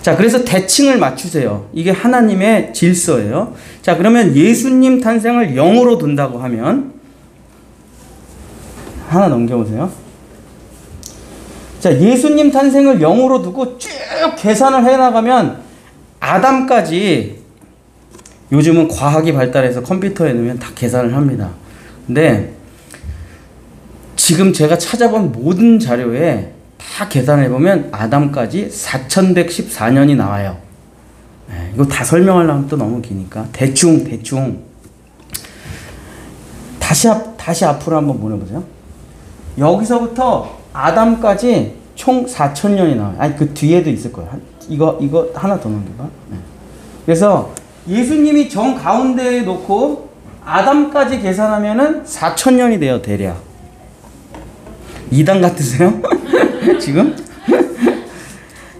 자, 그래서 대칭을 맞추세요. 이게 하나님의 질서예요. 자, 그러면 예수님 탄생을 0으로 둔다고 하면 하나 넘겨보세요. 자, 예수님 탄생을 0으로 두고 쭉 계산을 해나가면 아담까지, 요즘은 과학이 발달해서 컴퓨터에 넣으면 다 계산을 합니다. 근데 지금 제가 찾아본 모든 자료에 다 계산해보면 아담까지 4114년이 나와요. 네, 이거 다 설명하려면 또 너무 기니까 대충 다시 앞으로 한번 보내보세요. 여기서부터 아담까지 총 4000년이 나와요. 그 뒤에도 있을 거예요. 이거 하나 더 넘겨봐. 네. 그래서 예수님이 정 가운데에 놓고 아담까지 계산하면은 4000년이 돼요. 대략. 이단 같으세요? 지금?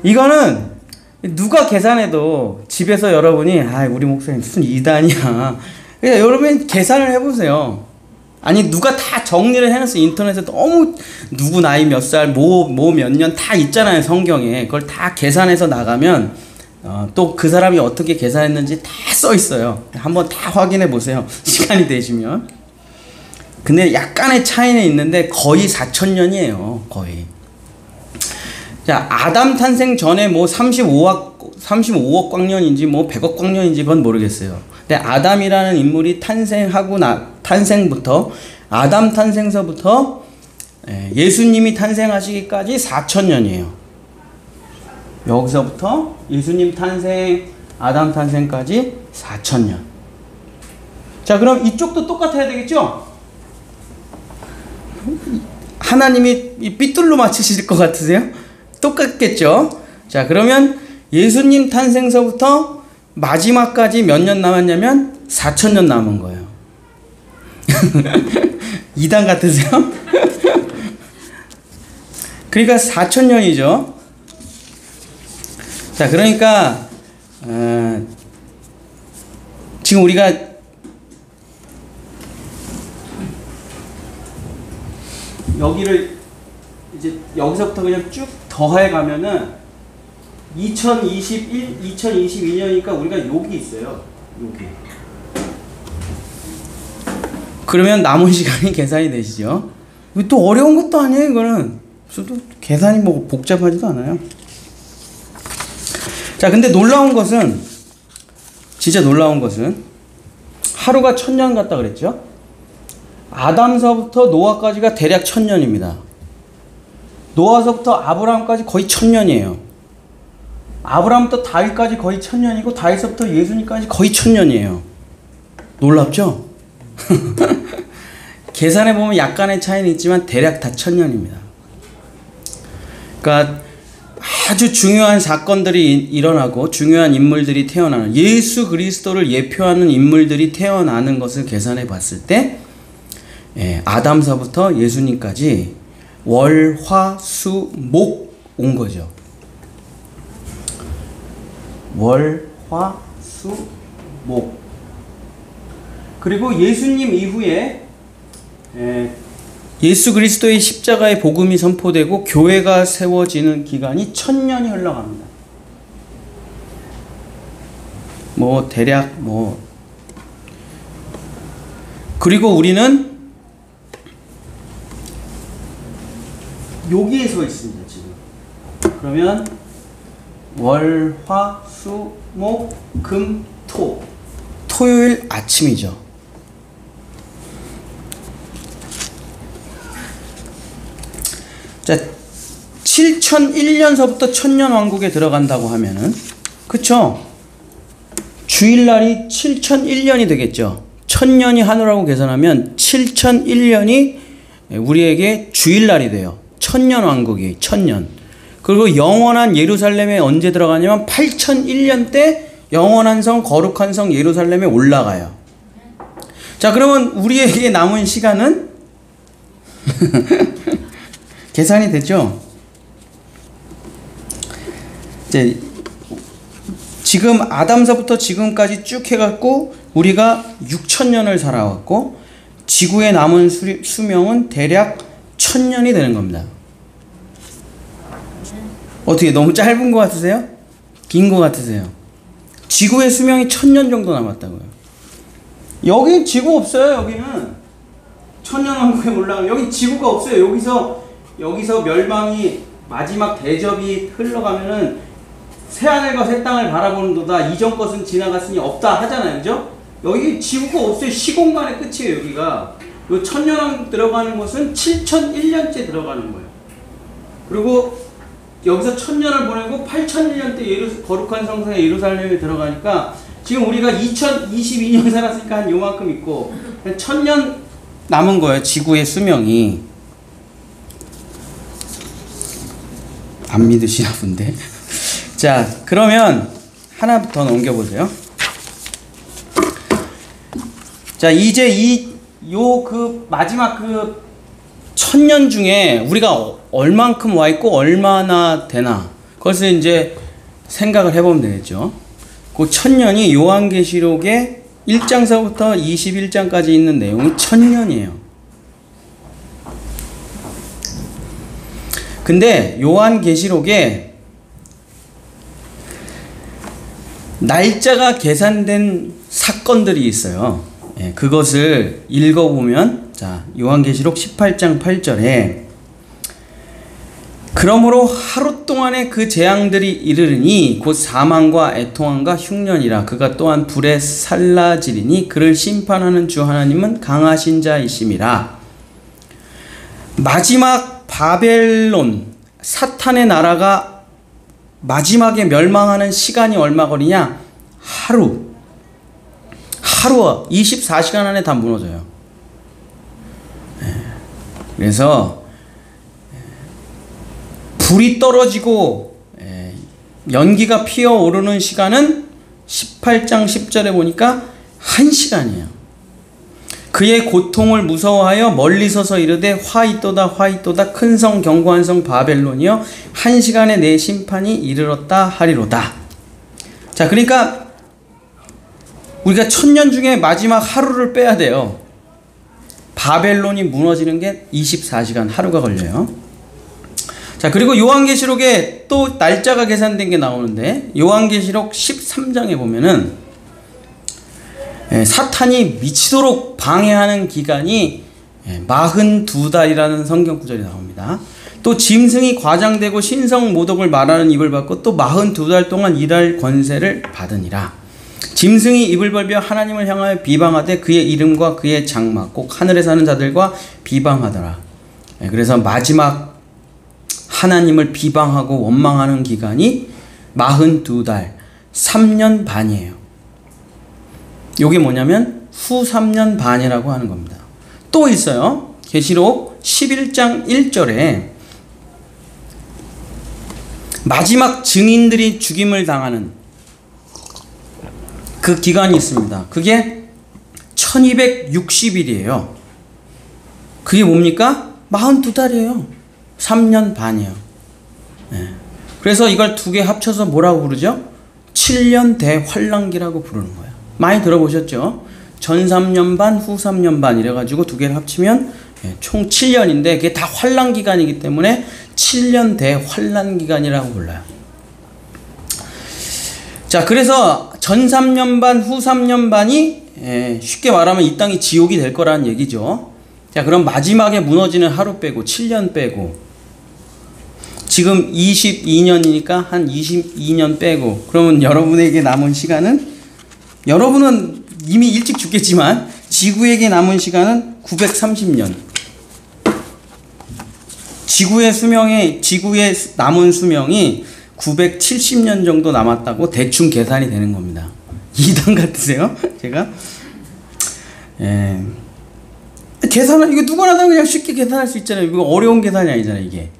이거는 누가 계산해도 집에서 여러분이 우리 목사님 무슨 이단이야. 그러니까 여러분 계산을 해보세요. 아니 누가 다 정리를 해놨어. 인터넷에 너무 누구 나이 몇 살, 뭐 몇 년 다 있잖아요. 성경에. 그걸 다 계산해서 나가면 또 그 사람이 어떻게 계산했는지 다 써 있어요. 한번 다 확인해 보세요. 시간이 되시면. 근데 약간의 차이는 있는데 거의 4000년이에요. 거의. 자, 아담 탄생 전에 뭐 35억 광년인지 뭐 100억 광년인지 그건 모르겠어요. 근데 아담이라는 인물이 탄생부터 아담 탄생서부터 예수님이 탄생하시기까지 4000년이에요. 여기서부터 예수님 탄생, 아담 탄생까지 4000년. 자, 그럼 이쪽도 똑같아야 되겠죠? 하나님이 이 삐뚤로 맞추실 것 같으세요? 똑같겠죠? 자, 그러면 예수님 탄생서부터 마지막까지 몇 년 남았냐면 4000년 남은 거예요. 이단 같으세요? 그러니까 4000년이죠. 자, 그러니까 지금 우리가 여기를 이제 여기서부터 그냥 쭉 더해 가면은 2022년이니까 우리가 여기 있어요. 여기. 그러면 남은 시간이 계산이 되시죠? 또 어려운 것도 아니에요, 이거는. 그래도 계산이 뭐 복잡하지도 않아요. 자, 근데 놀라운 것은, 진짜 놀라운 것은 하루가 1000년 같다 그랬죠? 아담서부터 노아까지가 대략 1000년입니다. 노아서부터 아브라함까지 거의 1000년이에요. 아브라함부터 다윗까지 거의 1000년이고 다윗서부터 예수님까지 거의 1000년이에요. 놀랍죠? 계산해보면 약간의 차이는 있지만 대략 다 1000년입니다. 그러니까 아주 중요한 사건들이 일어나고 중요한 인물들이 태어나는, 예수 그리스도를 예표하는 인물들이 태어나는 것을 계산해 봤을 때 아담서부터 예수님까지 월, 화, 수, 목 온 거죠. 월, 화, 수, 목. 그리고 예수님 이후에 예수 그리스도의 십자가의 복음이 선포되고 교회가 세워지는 기간이 1000년이 흘러갑니다. 뭐 대략 뭐, 그리고 우리는 여기에 서 있습니다 지금. 그러면 월, 화, 수, 목, 금, 토. 토요일 아침이죠. 자, 7001년서부터 천년왕국에 들어간다고 하면은, 그쵸? 주일날이 7001년이 되겠죠. 1000년이 하루라고 계산하면 7001년이 우리에게 주일날이 돼요. 천년왕국이, 1000년. 그리고 영원한 예루살렘에 언제 들어가냐면 8001년 때 영원한 성, 거룩한 성 예루살렘에 올라가요. 자, 그러면 우리에게 남은 시간은 계산이 되죠? 이제 지금 아담서부터 지금까지 쭉 해갖고 우리가 6000년을 살아왔고 지구에 남은 수명은 대략 1000년이 되는 겁니다. 어떻게 너무 짧은 것 같으세요? 긴 것 같으세요? 지구의 수명이 1000년 정도 남았다고요. 여기 지구 없어요. 여기는 천년왕국에 올라가면 여기 지구가 없어요. 여기서 멸망이, 마지막 대접이 흘러가면은 새하늘과 새 땅을 바라보는도다 이전 것은 지나갔으니 없다 하잖아요. 그죠? 여기 지구가 없어요. 시공간의 끝이에요. 여기가. 요 천년왕국 들어가는 것은 7001년째 들어가는 거예요. 그리고 여기서 1000년을 보내고 8001년 때 거룩한 성상에 예루살렘에 들어가니까 지금 우리가 2022년 살았으니까 한 요만큼 있고 1000년 남은 거예요. 지구의 수명이. 안 믿으시나 본데. 자, 그러면 하나 더 넘겨보세요. 자, 이제 마지막 1000년 중에 우리가 얼만큼 와 있고 얼마나 되나, 그것을 이제 생각을 해보면 되겠죠. 그 1000년이 요한계시록의 1장서부터 21장까지 있는 내용이 1000년이에요. 근데 요한계시록에 날짜가 계산된 사건들이 있어요. 그것을 읽어보면, 자, 요한계시록 18장 8절에 그러므로 하루 동안에 그 재앙들이 이르르니 곧 사망과 애통함과 흉년이라. 그가 또한 불에 살라지리니 그를 심판하는 주 하나님은 강하신 자이심이라. 마지막 바벨론, 사탄의 나라가 마지막에 멸망하는 시간이 얼마 걸리냐? 하루 24시간 안에 다 무너져요. 그래서 불이 떨어지고 연기가 피어오르는 시간은 18장 10절에 보니까 1시간이에요. 그의 고통을 무서워하여 멀리 서서 이르되 화 있도다 큰 성 견고한 성 바벨론이여 1시간에 내 심판이 이르렀다 하리로다. 자, 그러니까 우리가 1000년 중에 마지막 하루를 빼야 돼요. 바벨론이 무너지는 게 24시간, 하루가 걸려요. 자, 그리고 요한계시록에 또 날짜가 계산된 게 나오는데 요한계시록 13장에 보면은 사탄이 미치도록 방해하는 기간이 42달이라는 성경 구절이 나옵니다. 또 짐승이 과장되고 신성 모독을 말하는 입을 받고 또 42달 동안 일할 권세를 받으니라. 짐승이 입을 벌며 하나님을 향하여 비방하되 그의 이름과 그의 장막 꼭 하늘에 사는 자들과 비방하더라. 그래서 마지막 하나님을 비방하고 원망하는 기간이 42달 3년 반이에요. 이게 뭐냐면 후 3년 반이라고 하는 겁니다. 또 있어요. 계시록 11장 1절에 마지막 증인들이 죽임을 당하는 그 기간이 있습니다. 그게 1260일이에요. 그게 뭡니까? 42달이에요. 3년 반이에요. 네. 그래서 이걸 두 개 합쳐서 뭐라고 부르죠? 7년 대환란기라고 부르는 거예요. 많이 들어보셨죠? 전 3년 반, 후 3년 반 이래가지고 두 개를 합치면 총 7년인데 그게 다 환란기간이기 때문에 7년 대환란기간이라고 불러요. 자, 그래서 전 3년 반, 후 3년 반이 쉽게 말하면 이 땅이 지옥이 될 거라는 얘기죠. 자, 그럼 마지막에 무너지는 하루 빼고 7년 빼고 지금 22년이니까 한 22년 빼고 그러면 여러분에게 남은 시간은 여러분은 이미 일찍 죽겠지만 지구에게 남은 시간은 930년. 지구의 남은 수명이 970년 정도 남았다고 대충 계산이 되는 겁니다. 이단 같으세요? 제가? 계산은 이거 누구나 다 그냥 쉽게 계산할 수 있잖아요. 이거 어려운 계산이 아니잖아요, 이게.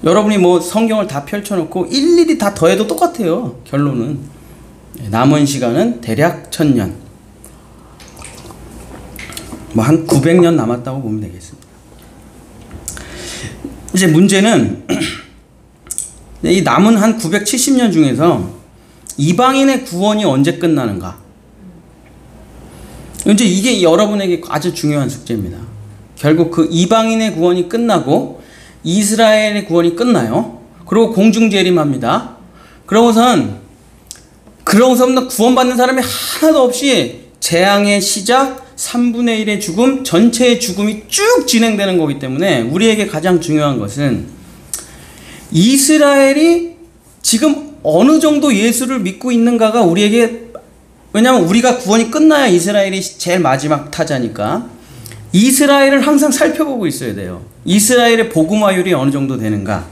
여러분이 뭐 성경을 다 펼쳐놓고 일일이 다 더해도 똑같아요. 결론은 남은 시간은 대략 1000년, 뭐 한 900년 남았다고 보면 되겠습니다. 이제 문제는 이 남은 한 970년 중에서 이방인의 구원이 언제 끝나는가? 이제 이게 여러분에게 아주 중요한 숙제입니다. 결국 그 이방인의 구원이 끝나고 이스라엘의 구원이 끝나요. 그리고 공중재림합니다. 그러고선 구원받는 사람이 하나도 없이 재앙의 시작, 3분의 1의 죽음, 전체의 죽음이 쭉 진행되는 거기 때문에 우리에게 가장 중요한 것은 이스라엘이 지금 어느 정도 예수를 믿고 있는가가 우리에게, 왜냐하면 우리가 구원이 끝나야 이스라엘이 제일 마지막 타자니까 이스라엘을 항상 살펴보고 있어야 돼요. 이스라엘의 복음화율이 어느 정도 되는가.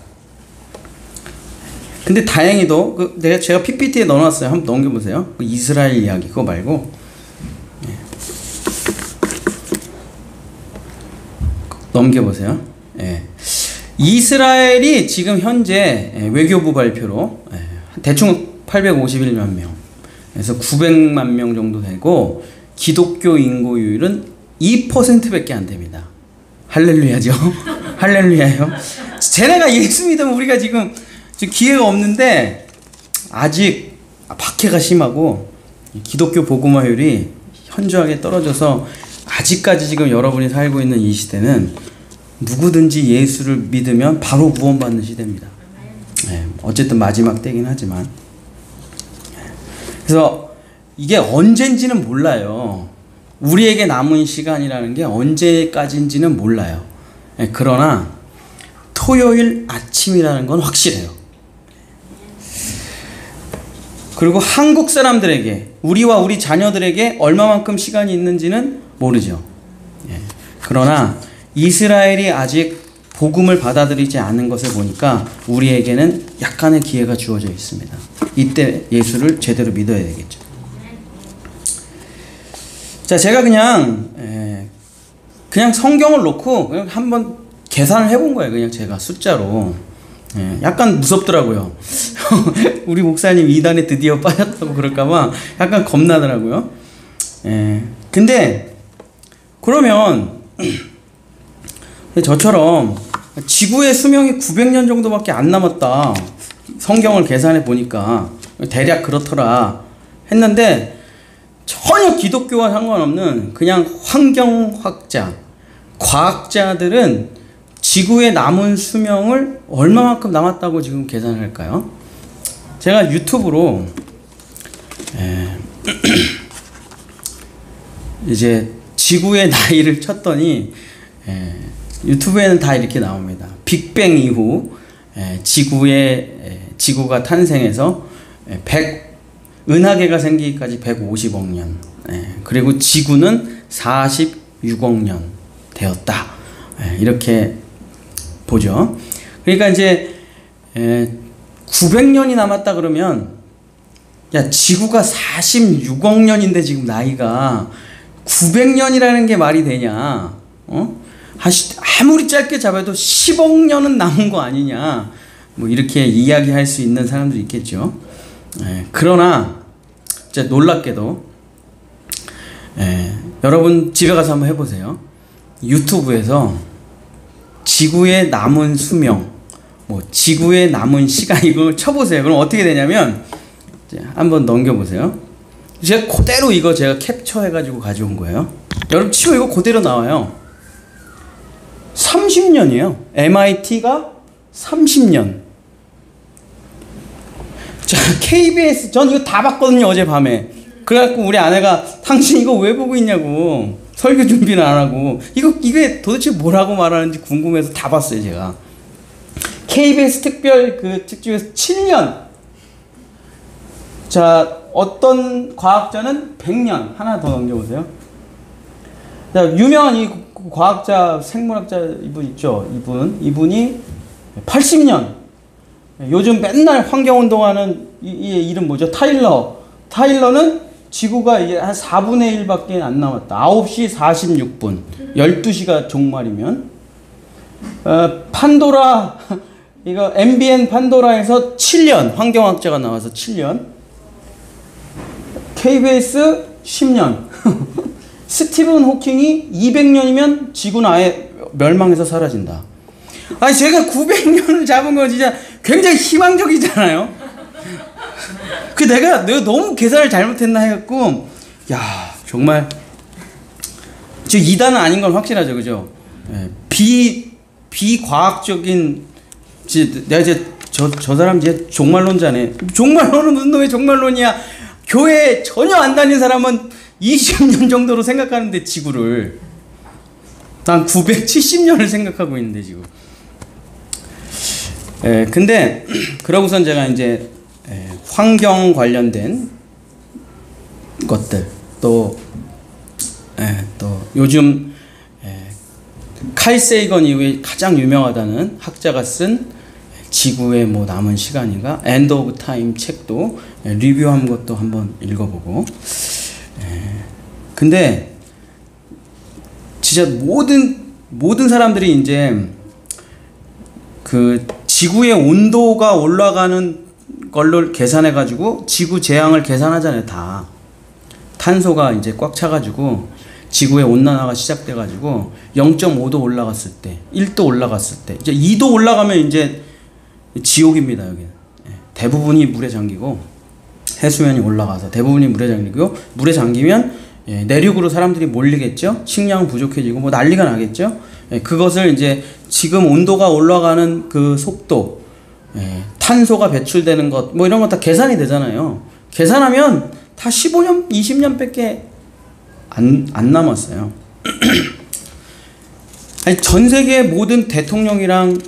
근데 다행히도 제가 PPT에 넣어놨어요. 한번 넘겨보세요. 그 이스라엘 이야기 그거 말고 넘겨보세요. 이스라엘이 지금 현재 외교부 발표로 대충 851만 명, 그래서 900만 명 정도 되고 기독교 인구율은 2%밖에 안 됩니다. 할렐루야죠. 할렐루야요. 쟤네가 예수 믿으면 우리가 지금 기회가 없는데 아직 박해가 심하고 기독교 복음화율이 현저하게 떨어져서 아직까지 지금 여러분이 살고 있는 이 시대는 누구든지 예수를 믿으면 바로 구원받는 시대입니다. 어쨌든 마지막 때긴 하지만, 그래서 이게 언젠지는 몰라요. 우리에게 남은 시간이라는 게 언제까지인지는 몰라요. 그러나 토요일 아침이라는 건 확실해요. 그리고 한국 사람들에게, 우리와 우리 자녀들에게 얼마만큼 시간이 있는지는 모르죠. 그러나 이스라엘이 아직 복음을 받아들이지 않은 것을 보니까 우리에게는 약간의 기회가 주어져 있습니다. 이때 예수를 제대로 믿어야 되겠죠. 자, 제가 그냥 성경을 놓고 그냥 한번 계산을 해본 거예요. 그냥 제가 숫자로. 약간 무섭더라고요. 우리 목사님 이단에 드디어 빠졌다고 그럴까봐 약간 겁나더라고요. 근데 그러면 저처럼 지구의 수명이 900년 정도밖에 안 남았다, 성경을 계산해 보니까 대략 그렇더라 했는데, 전혀 기독교와 상관없는 그냥 환경학자, 과학자들은 지구의 남은 수명을 얼마만큼 남았다고 지금 계산을 할까요? 제가 유튜브로 이제 지구의 나이를 쳤더니 유튜브에는 다 이렇게 나옵니다. 빅뱅 이후 지구가 탄생해서 은하계가 생기기까지 150억 년, 그리고 지구는 46억 년 되었다. 이렇게 보죠. 그러니까 이제 900년이 남았다 그러면, 야, 지구가 46억 년인데 지금 나이가 900년이라는 게 말이 되냐? 아무리 짧게 잡아도 10억 년은 남은 거 아니냐? 뭐 이렇게 이야기할 수 있는 사람들이 있겠죠. 그러나 진짜 놀랍게도 여러분 집에 가서 한번 해보세요. 유튜브에서 지구의 남은 수명, 뭐 지구의 남은 시간, 이걸 쳐보세요. 그럼 어떻게 되냐면, 한번 넘겨보세요. 제가 그대로 이거 제가 캡처해가지고 가져온 거예요. 여러분 치고 이거 그대로 나와요. 30년이에요. MIT가 30년. 자, KBS, 전 이거 다 봤거든요, 어젯밤에. 그래갖고 우리 아내가 당신 이거 왜 보고 있냐고, 설교 준비는 안 하고, 이게 도대체 뭐라고 말하는지 궁금해서 다 봤어요, 제가. KBS 특별 그 특집에서 7년. 자, 어떤 과학자는 100년. 하나 더 넘겨보세요. 자, 유명한 이 과학자, 생물학자 이분 있죠? 이분이 80년. 요즘 맨날 환경운동하는 이 이름 뭐죠? 타일러는 지구가 이제 한 4분의 1밖에 안 남았다. 9시 46분. 12시가 종말이면. 판도라, 이거 MBN 판도라에서 7년. 환경학자가 나와서 7년. KBS 10년. 스티븐 호킹이 200년이면 지구는 아예 멸망해서 사라진다. 아니, 제가 900년을 잡은 건 진짜 굉장히 희망적이잖아요. 내가 너무 계산을 잘못했나 해갖고, 야, 정말 저 이단은 아닌 건 확실하죠, 그죠? 비과학적인, 내가 이제 저 사람 이제 종말론자네. 종말론은 무슨 놈의 종말론이야? 교회 전혀 안 다닌 사람은 20년 정도로 생각하는데 지구를 난 970년을 생각하고 있는데 지금. 근데 그러고선 제가 이제 환경 관련된 것들 또 요즘 칼 세이건 이후에 가장 유명하다는 학자가 쓴 지구의 뭐 남은 시간인가 엔드 오브 타임 책도 리뷰한 것도 한번 읽어보고. 근데 진짜 모든 사람들이 이제 그 지구의 온도가 올라가는 걸로 계산해 가지고 지구 재앙을 계산하잖아요. 다 탄소가 이제 꽉 차가지고 지구의 온난화가 시작돼 가지고 0.5도 올라갔을 때, 1도 올라갔을 때, 이제 2도 올라가면 이제 지옥입니다. 여기 대부분이 물에 잠기고 해수면이 올라가서 대부분이 물에 잠기고, 물에 잠기면 내륙으로 사람들이 몰리겠죠. 식량 부족해지고 뭐 난리가 나겠죠. 그것을 이제 지금 온도가 올라가는 그 속도, 탄소가 배출되는 것, 뭐 이런 거 다 계산이 되잖아요. 계산하면 다 15년, 20년밖에 안 남았어요. 아니, 전 세계 모든 대통령이랑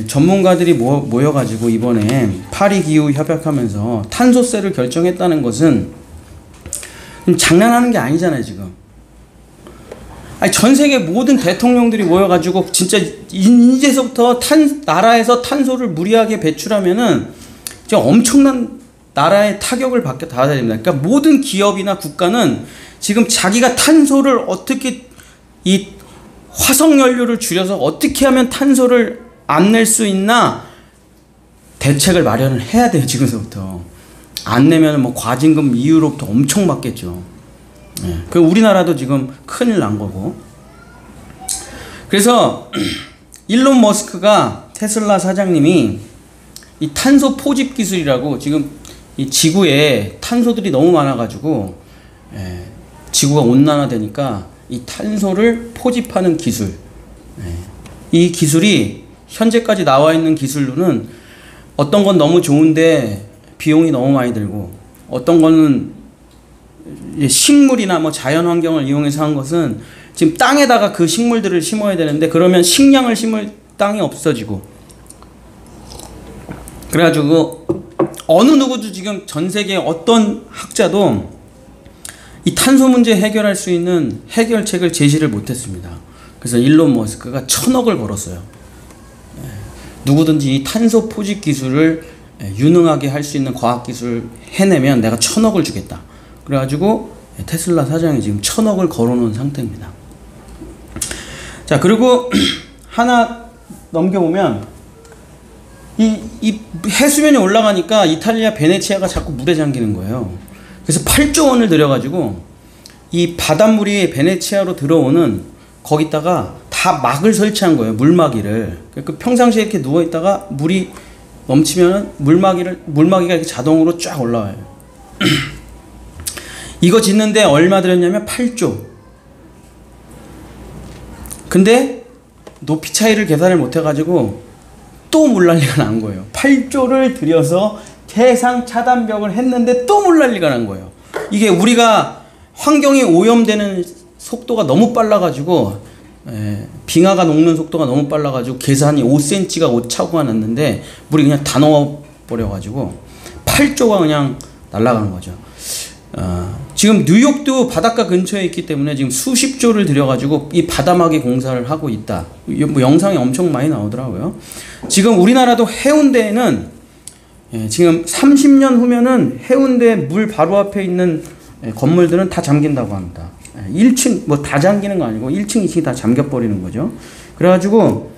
전문가들이 모여가지고 이번에 파리 기후 협약하면서 탄소세를 결정했다는 것은 장난하는 게 아니잖아요, 지금. 아니, 전 세계 모든 대통령들이 모여가지고 진짜 이제서부터 나라에서 탄소를 무리하게 배출하면은 진짜 엄청난 나라의 타격을 받게 다 됩니다. 그러니까 모든 기업이나 국가는 지금 자기가 탄소를 어떻게, 이 화석연료를 줄여서 어떻게 하면 탄소를 안 낼 수 있나 대책을 마련을 해야 돼요, 지금서부터. 안 내면 뭐 과징금 이후로부터 엄청 받겠죠. 그 우리나라도 지금 큰일 난 거고. 그래서 일론 머스크가, 테슬라 사장님이 이 탄소 포집 기술이라고, 지금 이 지구에 탄소들이 너무 많아가지고 지구가 온난화되니까 이 탄소를 포집하는 기술, 이 기술이 현재까지 나와 있는 기술로는 어떤 건 너무 좋은데 비용이 너무 많이 들고, 어떤 거는 식물이나 뭐 자연 환경을 이용해서 한 것은 지금 땅에다가 그 식물들을 심어야 되는데 그러면 식량을 심을 땅이 없어지고 그래가지고 어느 누구도 지금 전 세계 어떤 학자도 이 탄소 문제 해결할 수 있는 해결책을 제시를 못했습니다. 그래서 일론 머스크가 1,000억을 벌었어요. 누구든지 이 탄소 포집 기술을 유능하게 할 수 있는 과학 기술을 해내면 내가 1,000억을 주겠다. 그래가지고 테슬라 사장이 지금 1,000억을 걸어놓은 상태입니다. 자, 그리고 하나 넘겨보면 이 해수면이 올라가니까 이탈리아 베네치아가 자꾸 물에 잠기는 거예요. 그래서 8조 원을 들여가지고 이 바닷물이 베네치아로 들어오는 거기다가 다 막을 설치한 거예요. 물막이를. 그 평상시에 이렇게 누워있다가 물이 넘치면 물막이가 이렇게 자동으로 쫙 올라와요. 이거 짓는데 얼마 들였냐면 8조. 근데 높이 차이를 계산을 못해가지고 또 물난리가 난 거예요. 8조를 들여서 해상 차단벽을 했는데 또 물난리가 난 거예요. 이게 우리가 환경이 오염되는 속도가 너무 빨라가지고 빙하가 녹는 속도가 너무 빨라가지고 계산이 5cm가 오차고가 났는데 물이 그냥 다 녹아버려가지고 8조가 그냥 날아가는 거죠. 지금 뉴욕도 바닷가 근처에 있기 때문에 지금 수십 조를 들여가지고 이 바다막이 공사를 하고 있다. 뭐 영상이 엄청 많이 나오더라고요. 지금 우리나라도 해운대에는 지금 30년 후면은 해운대 물 바로 앞에 있는 건물들은 다 잠긴다고 합니다. 1층 뭐 다 잠기는 거 아니고 1층, 2층이 다 잠겨버리는 거죠. 그래가지고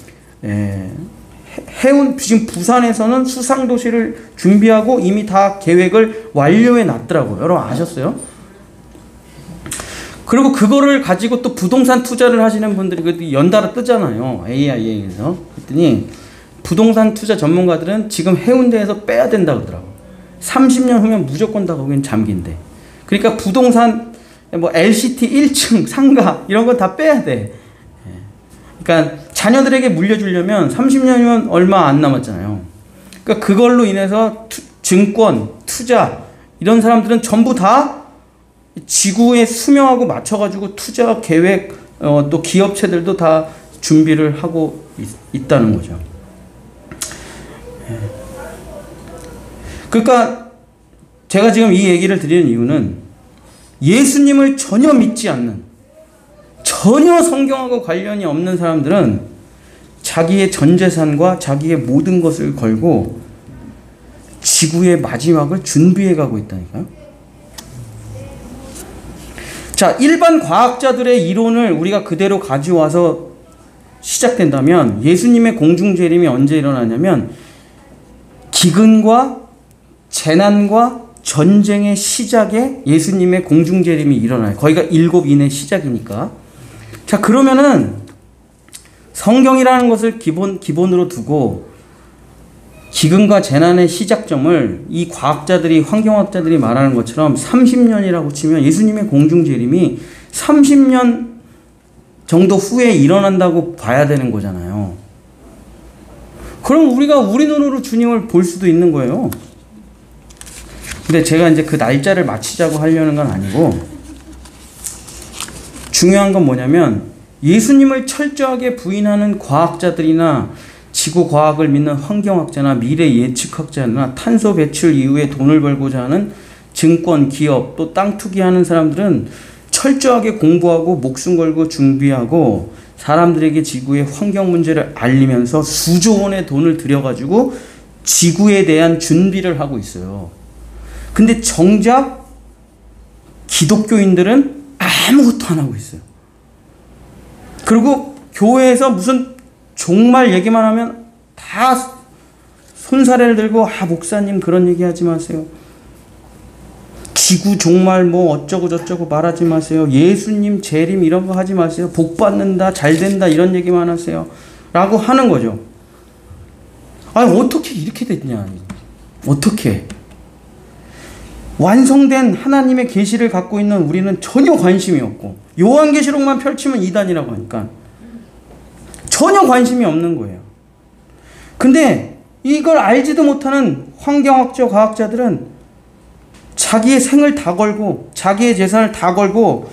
지금 부산에서는 수상도시를 준비하고 이미 다 계획을 완료해 놨더라고요. 여러분 아셨어요? 그리고 그거를 가지고 또 부동산 투자를 하시는 분들이 연달아 뜨잖아요. AIA에서. 그랬더니 부동산 투자 전문가들은 지금 해운대에서 빼야 된다 그러더라고요. 30년 후면 무조건 다 거긴 잠긴대. 그러니까 부동산 뭐 LCT 1층 상가 이런 건 다 빼야 돼. 그러니까 자녀들에게 물려주려면 30년이면 얼마 안 남았잖아요. 그러니까 그걸로 인해서 증권, 투자 이런 사람들은 전부 다 지구의 수명하고 맞춰가지고 투자 계획 또 기업체들도 다 준비를 하고 있다는 거죠. 그러니까 제가 지금 이 얘기를 드리는 이유는 예수님을 전혀 믿지 않는 전혀 성경하고 관련이 없는 사람들은 자기의 전 재산과 자기의 모든 것을 걸고 지구의 마지막을 준비해 가고 있다니까요. 자, 일반 과학자들의 이론을 우리가 그대로 가져와서 시작된다면 예수님의 공중재림이 언제 일어나냐면 기근과 재난과 전쟁의 시작에 예수님의 공중재림이 일어나요. 거기가 7인의 시작이니까. 자, 그러면은 성경이라는 것을 기본으로 두고 기근과 재난의 시작점을 이 과학자들이 환경학자들이 말하는 것처럼 30년이라고 치면 예수님의 공중재림이 30년 정도 후에 일어난다고 봐야 되는 거잖아요. 그럼 우리가 우리 눈으로 주님을 볼 수도 있는 거예요. 근데 제가 이제 그 날짜를 맞추자고 하려는 건 아니고 중요한 건 뭐냐면 예수님을 철저하게 부인하는 과학자들이나 지구과학을 믿는 환경학자나 미래 예측학자나 탄소 배출 이후에 돈을 벌고자 하는 증권, 기업, 또 땅 투기하는 사람들은 철저하게 공부하고 목숨 걸고 준비하고 사람들에게 지구의 환경 문제를 알리면서 수조 원의 돈을 들여가지고 지구에 대한 준비를 하고 있어요. 근데 정작 기독교인들은 아무것도 안 하고 있어요. 그리고 교회에서 무슨 종말 얘기만 하면 다 손사래를 들고 목사님 그런 얘기 하지 마세요. 지구 종말 뭐 어쩌고 저쩌고 말하지 마세요. 예수님 재림 이런 거 하지 마세요. 복 받는다 잘 된다 이런 얘기만 하세요. 라고 하는 거죠. 아니 어떻게 이렇게 됐냐. 어떻게. 완성된 하나님의 계시를 갖고 있는 우리는 전혀 관심이 없고 요한계시록만 펼치면 이단이라고 하니까 전혀 관심이 없는 거예요. 근데 이걸 알지도 못하는 환경학자, 과학자들은 자기의 생을 다 걸고 자기의 재산을 다 걸고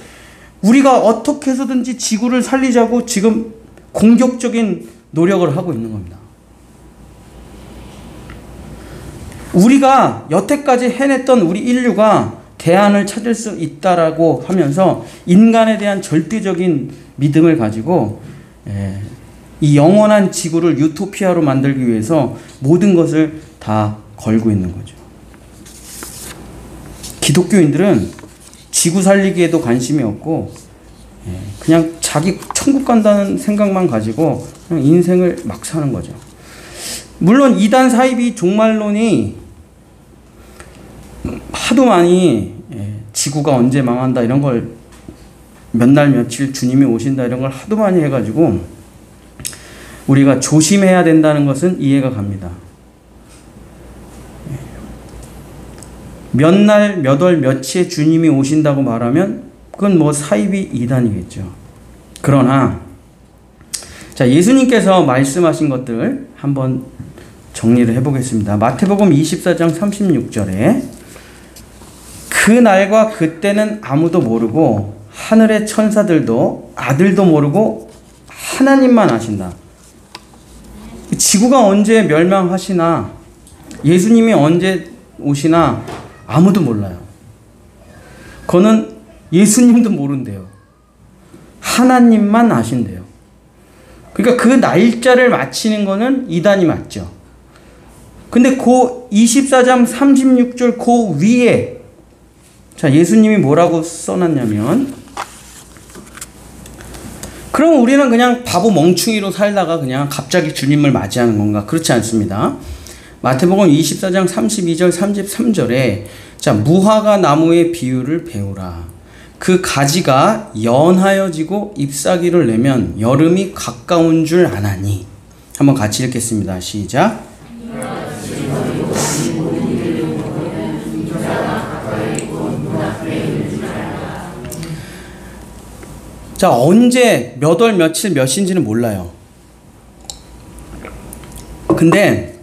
우리가 어떻게 해서든지 지구를 살리자고 지금 공격적인 노력을 하고 있는 겁니다. 우리가 여태까지 해냈던 우리 인류가 대안을 찾을 수 있다라고 하면서 인간에 대한 절대적인 믿음을 가지고 이 영원한 지구를 유토피아로 만들기 위해서 모든 것을 다 걸고 있는 거죠. 기독교인들은 지구 살리기에도 관심이 없고 그냥 자기 천국 간다는 생각만 가지고 그냥 인생을 막 사는 거죠. 물론 이단 사이비 종말론이 하도 많이 지구가 언제 망한다 이런 걸 몇 날 며칠 주님이 오신다 이런 걸 하도 많이 해가지고 우리가 조심해야 된다는 것은 이해가 갑니다. 몇 날, 몇 월, 며칠에 주님이 오신다고 말하면 그건 뭐 사이비 이단이겠죠. 그러나 자, 예수님께서 말씀하신 것들을 한번 정리를 해보겠습니다. 마태복음 24장 36절에 그 날과 그때는 아무도 모르고 하늘의 천사들도 아들도 모르고 하나님만 아신다. 지구가 언제 멸망하시나 예수님이 언제 오시나 아무도 몰라요. 그거는 예수님도 모른대요. 하나님만 아신대요. 그러니까 그 날짜를 맞히는 거는 이단이 맞죠. 근데 그 24장 36절 그 위에 자, 예수님이 뭐라고 써놨냐면 그럼 우리는 그냥 바보 멍충이로 살다가 그냥 갑자기 주님을 맞이하는 건가? 그렇지 않습니다. 마태복음 24장 32절 33절에 자, 무화과 나무의 비유를 배우라. 그 가지가 연하여지고 잎사귀를 내면 여름이 가까운 줄 아나니. 한번 같이 읽겠습니다. 시작. 자, 언제 몇 월 며칠 몇 시인지는 몰라요. 근데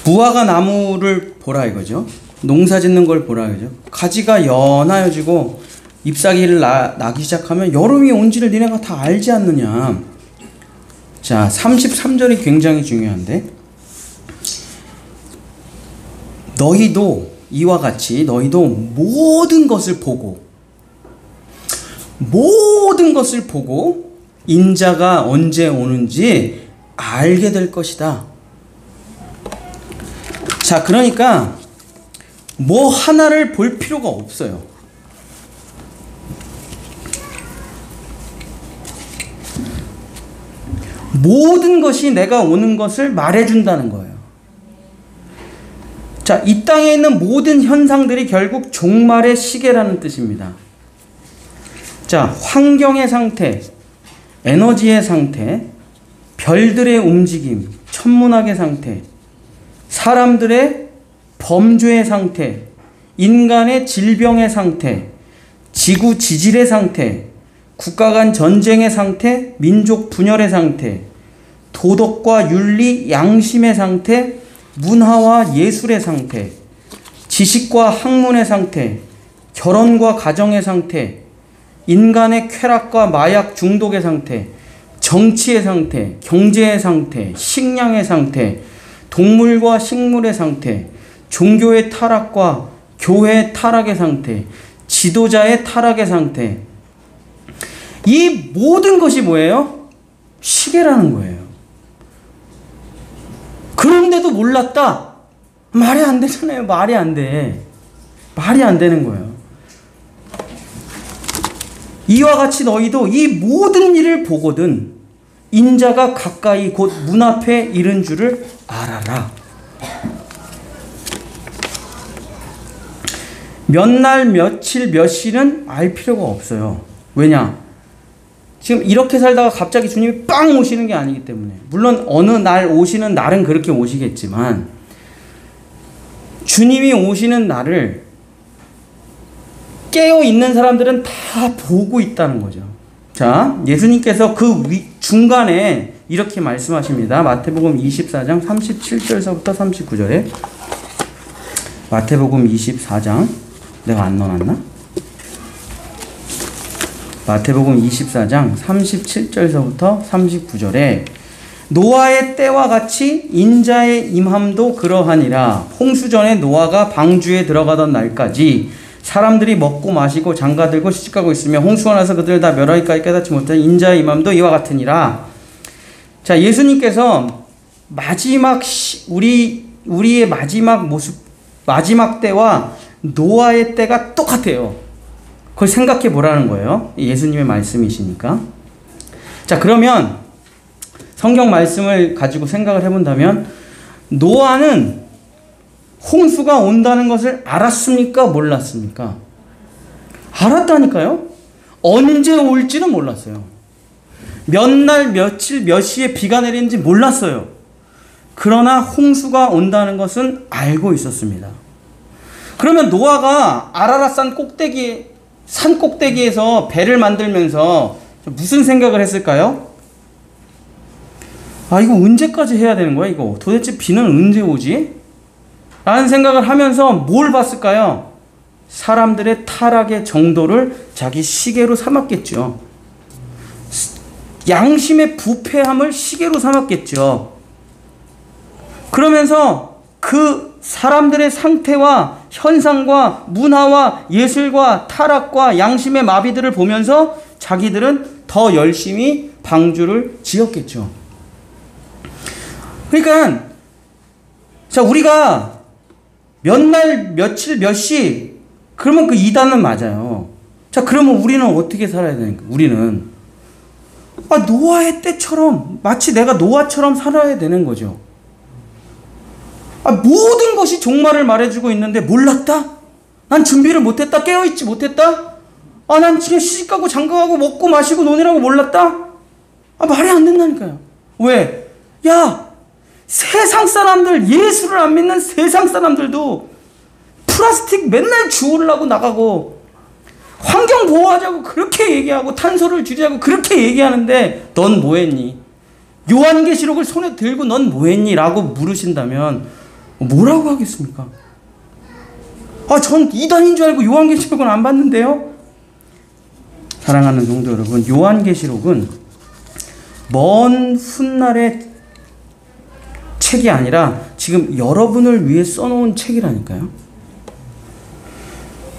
무화과 나무를 보라 이거죠. 농사 짓는 걸 보라 이거죠. 가지가 연하여지고 잎사귀를 나기 시작하면 여름이 온지를 니네가 다 알지 않느냐. 자, 33절이 굉장히 중요한데 너희도 이와 같이 너희도 모든 것을 보고 인자가 언제 오는지 알게 될 것이다. 자, 그러니까 뭐 하나를 볼 필요가 없어요. 모든 것이 내가 오는 것을 말해준다는 거예요. 자, 이 땅에 있는 모든 현상들이 결국 종말의 시계라는 뜻입니다. 자, 환경의 상태, 에너지의 상태, 별들의 움직임, 천문학의 상태, 사람들의 범죄의 상태, 인간의 질병의 상태, 지구 지질의 상태, 국가 간 전쟁의 상태, 민족 분열의 상태, 도덕과 윤리, 양심의 상태, 문화와 예술의 상태, 지식과 학문의 상태, 결혼과 가정의 상태, 인간의 쾌락과 마약 중독의 상태, 정치의 상태, 경제의 상태, 식량의 상태, 동물과 식물의 상태, 종교의 타락과 교회의 타락의 상태, 지도자의 타락의 상태. 이 모든 것이 뭐예요? 시계라는 거예요. 그런데도 몰랐다? 말이 안 되잖아요. 말이 안 돼. 말이 안 되는 거예요. 이와 같이 너희도 이 모든 일을 보거든 인자가 가까이 곧 문 앞에 이른 줄을 알아라. 몇 날, 며칠, 몇 시는 알 필요가 없어요. 왜냐? 지금 이렇게 살다가 갑자기 주님이 빵 오시는 게 아니기 때문에. 물론 어느 날 오시는 날은 그렇게 오시겠지만 주님이 오시는 날을 깨어있는 사람들은 다 보고 있다는 거죠. 자, 예수님께서 그 중간에 이렇게 말씀하십니다. 마태복음 24장 37절서부터 39절에 마태복음 24장 내가 안 넣어놨나? 마태복음 24장 37절서부터 39절에 노아의 때와 같이 인자의 임함도 그러하니라. 홍수전에 노아가 방주에 들어가던 날까지 사람들이 먹고 마시고 장가들고 시집가고 있으며 홍수가 나서 그들을 다 멸하기까지 깨닫지 못한 인자의 임함도 이와 같으니라. 자, 예수님께서 마지막 우리의 마지막 모습, 마지막 때와 노아의 때가 똑같아요. 그걸 생각해 보라는 거예요. 예수님의 말씀이시니까. 자, 그러면 성경 말씀을 가지고 생각을 해본다면 노아는 홍수가 온다는 것을 알았습니까? 몰랐습니까? 알았다니까요. 언제 올지는 몰랐어요. 몇 날, 며칠, 몇 시에 비가 내리는지 몰랐어요. 그러나 홍수가 온다는 것은 알고 있었습니다. 그러면 노아가 아라랏산 산 꼭대기에서 배를 만들면서 무슨 생각을 했을까요? 아, 이거 언제까지 해야 되는 거야, 이거? 도대체 비는 언제 오지? 라는 생각을 하면서 뭘 봤을까요? 사람들의 타락의 정도를 자기 시계로 삼았겠죠. 양심의 부패함을 시계로 삼았겠죠. 그러면서 그 사람들의 상태와 현상과 문화와 예술과 타락과 양심의 마비들을 보면서 자기들은 더 열심히 방주를 지었겠죠. 그러니까 자, 우리가 몇 날, 며칠, 몇 시, 그러면 그 이단은 맞아요. 자, 그러면 우리는 어떻게 살아야 되니까? 우리는 노아의 때처럼, 마치 내가 노아처럼 살아야 되는 거죠. 모든 것이 종말을 말해주고 있는데 몰랐다? 난 준비를 못했다? 깨어있지 못했다? 난 지금 시집가고 장가가고 먹고 마시고 노느라고 몰랐다? 말이 안 된다니까요. 왜? 야, 세상 사람들, 예수를 안 믿는 세상 사람들도 플라스틱 맨날 주우려고 나가고 환경 보호하자고 그렇게 얘기하고 탄소를 줄이자고 그렇게 얘기하는데 넌 뭐했니? 요한계시록을 손에 들고 넌 뭐했니? 라고 물으신다면 뭐라고 하겠습니까? 전 이단인 줄 알고 요한계시록은 안 봤는데요. 사랑하는 성도 여러분, 요한계시록은 먼 훗날의 책이 아니라 지금 여러분을 위해 써놓은 책이라니까요.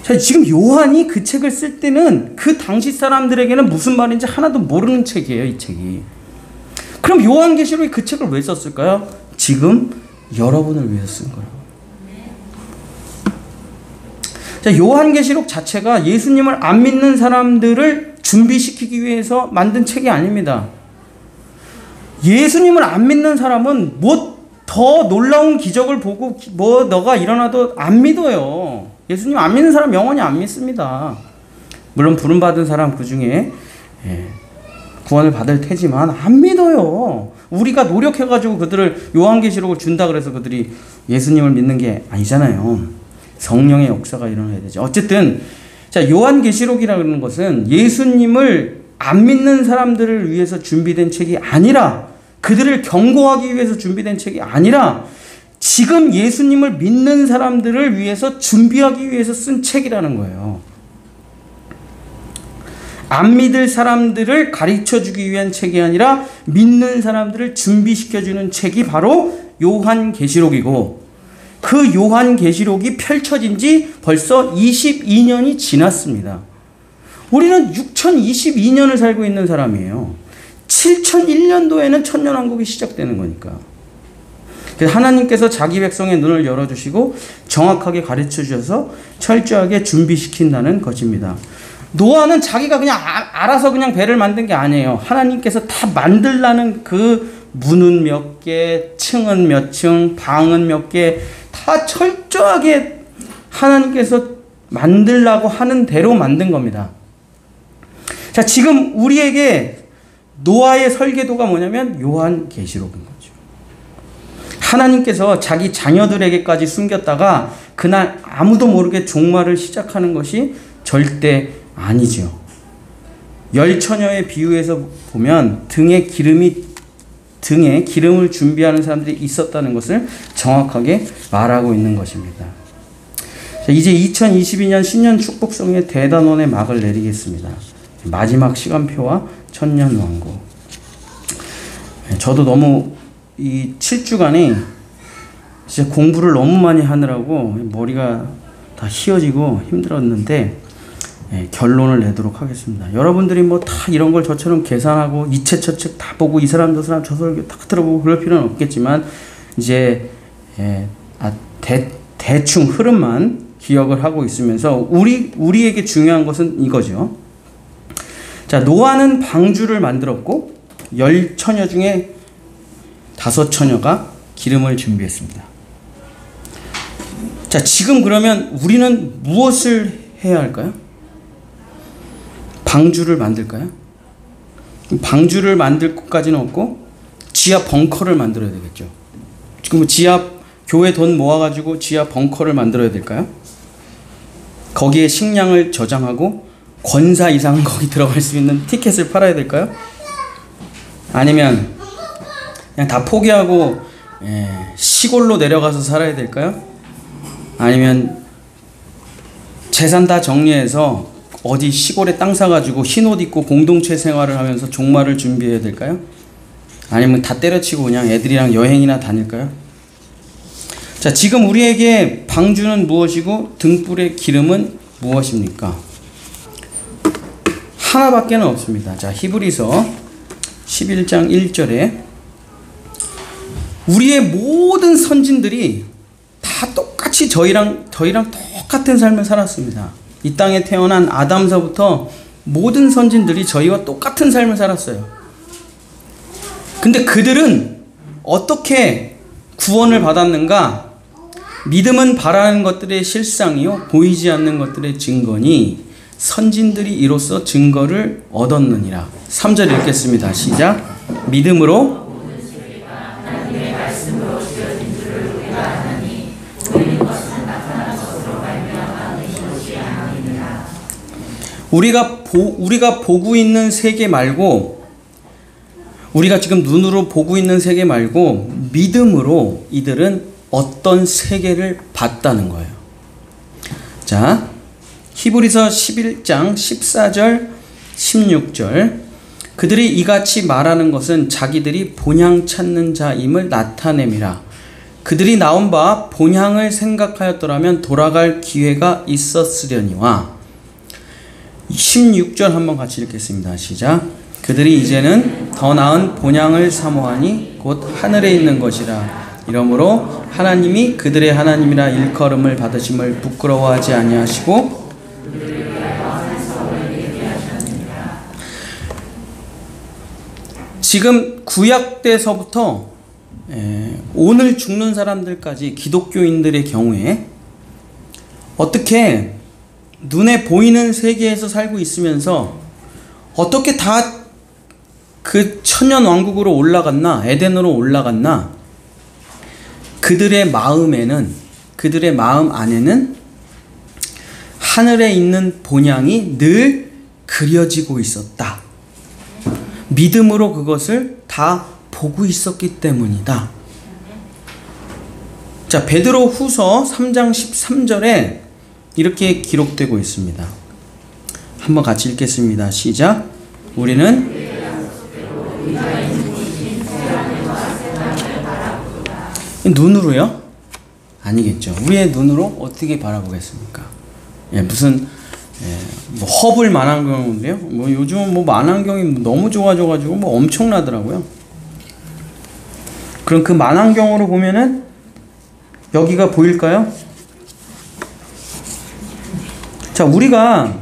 자, 지금 요한이 그 책을 쓸 때는 그 당시 사람들에게는 무슨 말인지 하나도 모르는 책이에요, 이 책이. 그럼 요한계시록이 그 책을 왜 썼을까요? 지금 여러분을 위해서 쓴 거예요. 자, 요한계시록 자체가 예수님을 안 믿는 사람들을 준비시키기 위해서 만든 책이 아닙니다. 예수님을 안 믿는 사람은 뭐 더 놀라운 기적을 보고 뭐 너가 일어나도 안 믿어요. 예수님 안 믿는 사람 영원히 안 믿습니다. 물론 부름받은 사람 그 중에 구원을 받을 테지만 안 믿어요. 우리가 노력해가지고 그들을 요한계시록을 준다 그래서 그들이 예수님을 믿는 게 아니잖아요. 성령의 역사가 일어나야 되죠. 어쨌든 자, 요한계시록이라는 것은 예수님을 안 믿는 사람들을 위해서 준비된 책이 아니라, 그들을 경고하기 위해서 준비된 책이 아니라 지금 예수님을 믿는 사람들을 위해서 준비하기 위해서 쓴 책이라는 거예요. 안 믿을 사람들을 가르쳐주기 위한 책이 아니라 믿는 사람들을 준비시켜주는 책이 바로 요한계시록이고, 그 요한계시록이 펼쳐진 지 벌써 22년이 지났습니다. 우리는 6022년을 살고 있는 사람이에요. 7001년도에는 천년왕국이 시작되는 거니까. 하나님께서 자기 백성의 눈을 열어주시고 정확하게 가르쳐주셔서 철저하게 준비시킨다는 것입니다. 노아는 자기가 그냥 알아서 그냥 배를 만든 게 아니에요. 하나님께서 다 만들라는 그 문은 몇 개, 층은 몇 층, 방은 몇 개, 다 철저하게 하나님께서 만들라고 하는 대로 만든 겁니다. 자, 지금 우리에게 노아의 설계도가 뭐냐면 요한계시록인 거죠. 하나님께서 자기 자녀들에게까지 숨겼다가 그날 아무도 모르게 종말을 시작하는 것이 절대 아니죠. 열처녀의 비유에서 보면 등에 기름을 준비하는 사람들이 있었다는 것을 정확하게 말하고 있는 것입니다. 자, 이제 2022년 신년 축복성의 대단원의 막을 내리겠습니다. 마지막 시간표와 천년왕국. 저도 너무 이 7주간에 진짜 공부를 너무 많이 하느라고 머리가 다 휘어지고 힘들었는데 결론을 내도록 하겠습니다. 여러분들이 뭐 다 이런 걸 저처럼 계산하고 이체처측 다 보고 이 사람 저 사람 저 설교 다 들어보고 그럴 필요는 없겠지만 이제 대충 흐름만 기억을 하고 있으면서 우리에게 중요한 것은 이거죠. 자, 노아는 방주를 만들었고 10처녀 중에 5처녀가 기름을 준비했습니다. 자, 지금 그러면 우리는 무엇을 해야 할까요? 방주를 만들까요? 방주를 만들 것까지는 없고 지하 벙커를 만들어야 되겠죠. 지금 지하 교회 돈 모아가지고 지하 벙커를 만들어야 될까요? 거기에 식량을 저장하고 권사 이상은 거기 들어갈 수 있는 티켓을 팔아야 될까요? 아니면 그냥 다 포기하고 시골로 내려가서 살아야 될까요? 아니면 재산 다 정리해서 어디 시골에 땅 사가지고 흰옷 입고 공동체 생활을 하면서 종말을 준비해야 될까요? 아니면 다 때려치고 그냥 애들이랑 여행이나 다닐까요? 자, 지금 우리에게 방주는 무엇이고 등불의 기름은 무엇입니까? 하나밖에는 없습니다. 자, 히브리서 11장 1절에 우리의 모든 선진들이 다 똑같이 저희랑 똑같은 삶을 살았습니다. 이 땅에 태어난 아담서부터 모든 선진들이 저희와 똑같은 삶을 살았어요. 근데 그들은 어떻게 구원을 받았는가? 믿음은 바라는 것들의 실상이요 보이지 않는 것들의 증거니 선진들이 이로써 증거를 얻었느니라. 3절 읽겠습니다. 시작. 믿음으로 우리가 보고 있는 세계 말고 우리가 지금 눈으로 보고 있는 세계 말고 믿음으로 이들은 어떤 세계를 봤다는 거예요. 자, 히브리서 11장 14절 16절 그들이 이같이 말하는 것은 자기들이 본향 찾는 자임을 나타냄이라. 그들이 나온 바 본향을 생각하였더라면 돌아갈 기회가 있었으려니와. 16절 한번 같이 읽겠습니다. 시작. 그들이 이제는 더 나은 본향을 사모하니 곧 하늘에 있는 것이라. 이러므로 하나님이 그들의 하나님이라 일컬음을 받으심을 부끄러워하지 아니하시고 지금 구약 때서부터 오늘 죽는 사람들까지 기독교인들의 경우에 어떻게 눈에 보이는 세계에서 살고 있으면서 어떻게 다 그 천년 왕국으로 올라갔나, 에덴으로 올라갔나, 그들의 마음 안에는 하늘에 있는 본향이 늘 그려지고 있었다. 믿음으로 그것을 다 보고 있었기 때문이다. 자, 베드로 후서 3장 13절에 이렇게 기록되고 있습니다. 한번 같이 읽겠습니다. 시작. 우리는 눈으로요? 아니겠죠. 우리의 눈으로 어떻게 바라보겠습니까? 무슨 뭐 허블 만안경인데요. 뭐 요즘은 뭐 만안경이 너무 좋아져가지고 뭐 엄청나더라고요. 그럼 그 만안경으로 보면은 여기가 보일까요? 자, 우리가